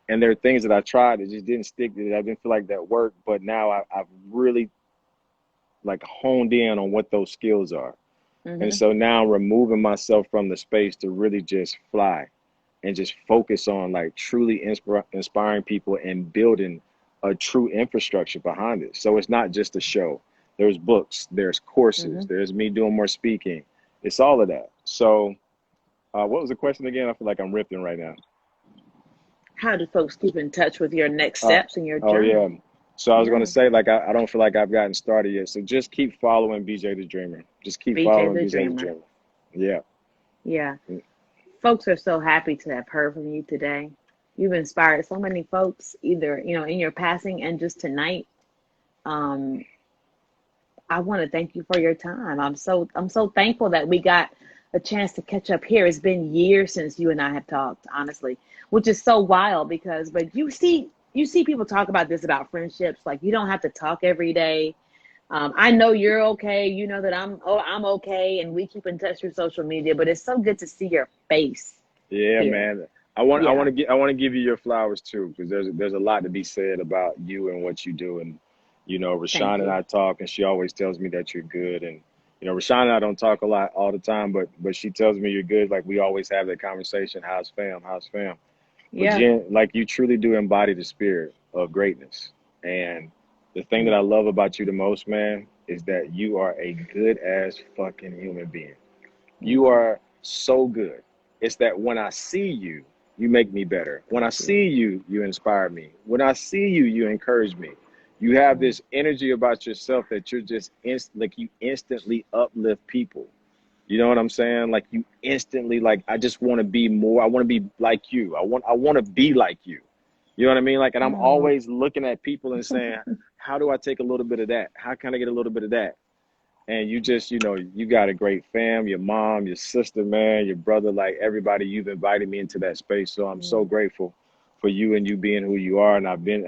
[SPEAKER 1] And there are things that I tried that just didn't stick. That I didn't feel like that worked. But now I've really honed in on what those skills are. And so now I'm removing myself from the space to really just fly and just focus on truly inspiring people and building a true infrastructure behind it. So it's not just a show. There's books, there's courses, there's me doing more speaking. It's all of that. So What was the question again? I feel like I'm ripping right now.
[SPEAKER 2] How do folks keep in touch with your next
[SPEAKER 1] Uh,
[SPEAKER 2] steps in your
[SPEAKER 1] oh yeah.
[SPEAKER 2] journey?
[SPEAKER 1] So I was going to
[SPEAKER 2] Yeah.
[SPEAKER 1] say, like, I don't feel like I've gotten started yet. So just keep following BJ the Dreamer. Just keep
[SPEAKER 2] BJ
[SPEAKER 1] following
[SPEAKER 2] the
[SPEAKER 1] BJ the
[SPEAKER 2] Dreamer.
[SPEAKER 1] Dreamer. Yeah.
[SPEAKER 2] Yeah. Folks are so happy to have heard from you today. You've inspired so many folks, either, in your passing and just tonight. Um, I want to thank you for your time. I'm so thankful that we got a chance to catch up here. It's been years since you and I have talked, honestly, which is so wild because but you see people talk about this about friendships, like you don't have to talk every day. I know you're okay. You know that I'm okay, and we keep in touch through social media. But it's so good to see your face
[SPEAKER 1] Yeah,
[SPEAKER 2] here.
[SPEAKER 1] man. I want
[SPEAKER 2] Yeah,
[SPEAKER 1] to I want to give you your flowers too, because there's a lot to be said about you and what you do. And
[SPEAKER 2] thank
[SPEAKER 1] Rashawn and
[SPEAKER 2] you.
[SPEAKER 1] I talk, and she always tells me that you're good. And Rashawn and I don't talk a lot all the time, but she tells me you're good. Like we always have that conversation. How's fam? How's fam? But
[SPEAKER 2] Yeah.
[SPEAKER 1] Jen, like you truly do embody the spirit of greatness. And the thing that
[SPEAKER 2] Mm,
[SPEAKER 1] I love about you the most, man, is that you are a good ass fucking human being. You
[SPEAKER 2] mm,
[SPEAKER 1] are so good. It's that when I see you, you make me better. When I
[SPEAKER 2] thank you.
[SPEAKER 1] see you, you inspire me. When I see you, you encourage me. You have
[SPEAKER 2] Mm,
[SPEAKER 1] this energy about yourself that you're just like you instantly uplift people. You know what I'm saying? Like you instantly like I just want to be more. I want to be like you. I want to be like you. You know what I mean? Like and I'm
[SPEAKER 2] mm,
[SPEAKER 1] always looking at people and saying, how do I take a little bit of that? How can I get a little bit of that? And you just, you got a great fam, your mom, your sister, man, your brother, like everybody, you've invited me into that space. So I'm so
[SPEAKER 2] mm,
[SPEAKER 1] grateful for you and you being who you are. And I've been,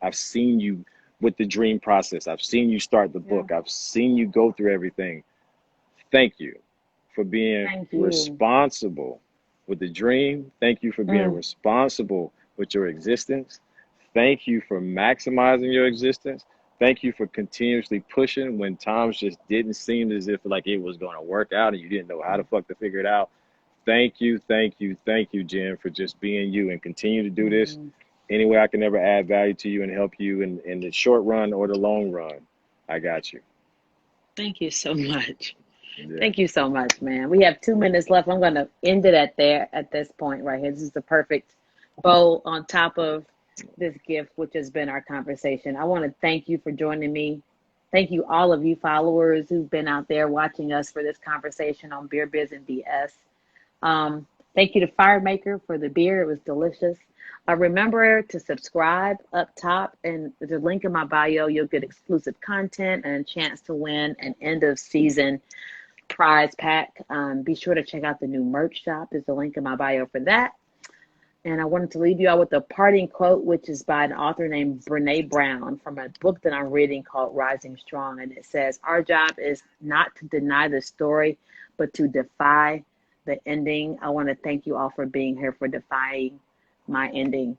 [SPEAKER 1] I've seen you with the dream process. I've seen you start the
[SPEAKER 2] yeah.
[SPEAKER 1] book. I've seen you go through everything. Thank you for being
[SPEAKER 2] Thank you.
[SPEAKER 1] responsible with the dream. Thank you for being
[SPEAKER 2] Mm,
[SPEAKER 1] responsible with your existence. Thank you for maximizing your existence. Thank you for continuously pushing when times just didn't seem as if like it was going to work out and you didn't know how the fuck to figure it out. Thank you, thank you, thank you, Jen, for just being you and continue to do this
[SPEAKER 2] mm.
[SPEAKER 1] any way I can ever add value to you and help you in the short run or the long run. I got you.
[SPEAKER 2] Thank you so much.
[SPEAKER 1] Yeah.
[SPEAKER 2] Thank you so much, man. We have 2 minutes left. I'm going to end it at this point right here. This is the perfect bow on top of this gift, which has been our conversation. I want to thank you for joining me. Thank you, all of you followers who've been out there watching us for this conversation on Beer Biz and BS. Thank you to Firemaker for the beer. It was delicious. Remember to subscribe up top, and the link in my bio. You'll get exclusive content and a chance to win an end of season prize pack. Be sure to check out the new merch shop. There's a link in my bio for that. And I wanted to leave you all with a parting quote, which is by an author named Brene Brown from a book that I'm reading called Rising Strong. And it says, our job is not to deny the story, but to defy the ending. I want to thank you all for being here, for defying my ending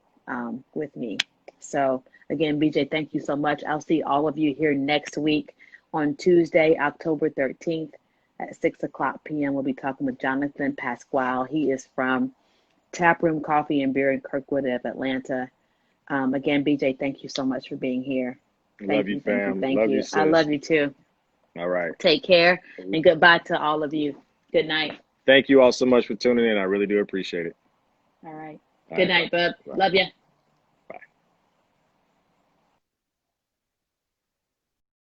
[SPEAKER 2] with me. So again, BJ, thank you so much. I'll see all of you here next week on Tuesday, October 13th at 6 o'clock p.m. We'll be talking with Jonathan Pasquale. He is from Taproom Coffee and Beer in Kirkwood of Atlanta. Again, BJ, thank you so much for being here.
[SPEAKER 1] Love
[SPEAKER 2] Thank
[SPEAKER 1] you,
[SPEAKER 2] you, thank you,
[SPEAKER 1] fam.
[SPEAKER 2] thank
[SPEAKER 1] Love you,
[SPEAKER 2] you. I
[SPEAKER 1] sis.
[SPEAKER 2] love you too.
[SPEAKER 1] All right.
[SPEAKER 2] Take care and goodbye to all of you. Good night.
[SPEAKER 1] Thank you all so much for tuning in. I really do appreciate it.
[SPEAKER 2] All right.
[SPEAKER 1] All
[SPEAKER 2] Good
[SPEAKER 1] right, bye.
[SPEAKER 2] night, bub.
[SPEAKER 1] Bye.
[SPEAKER 2] Love you.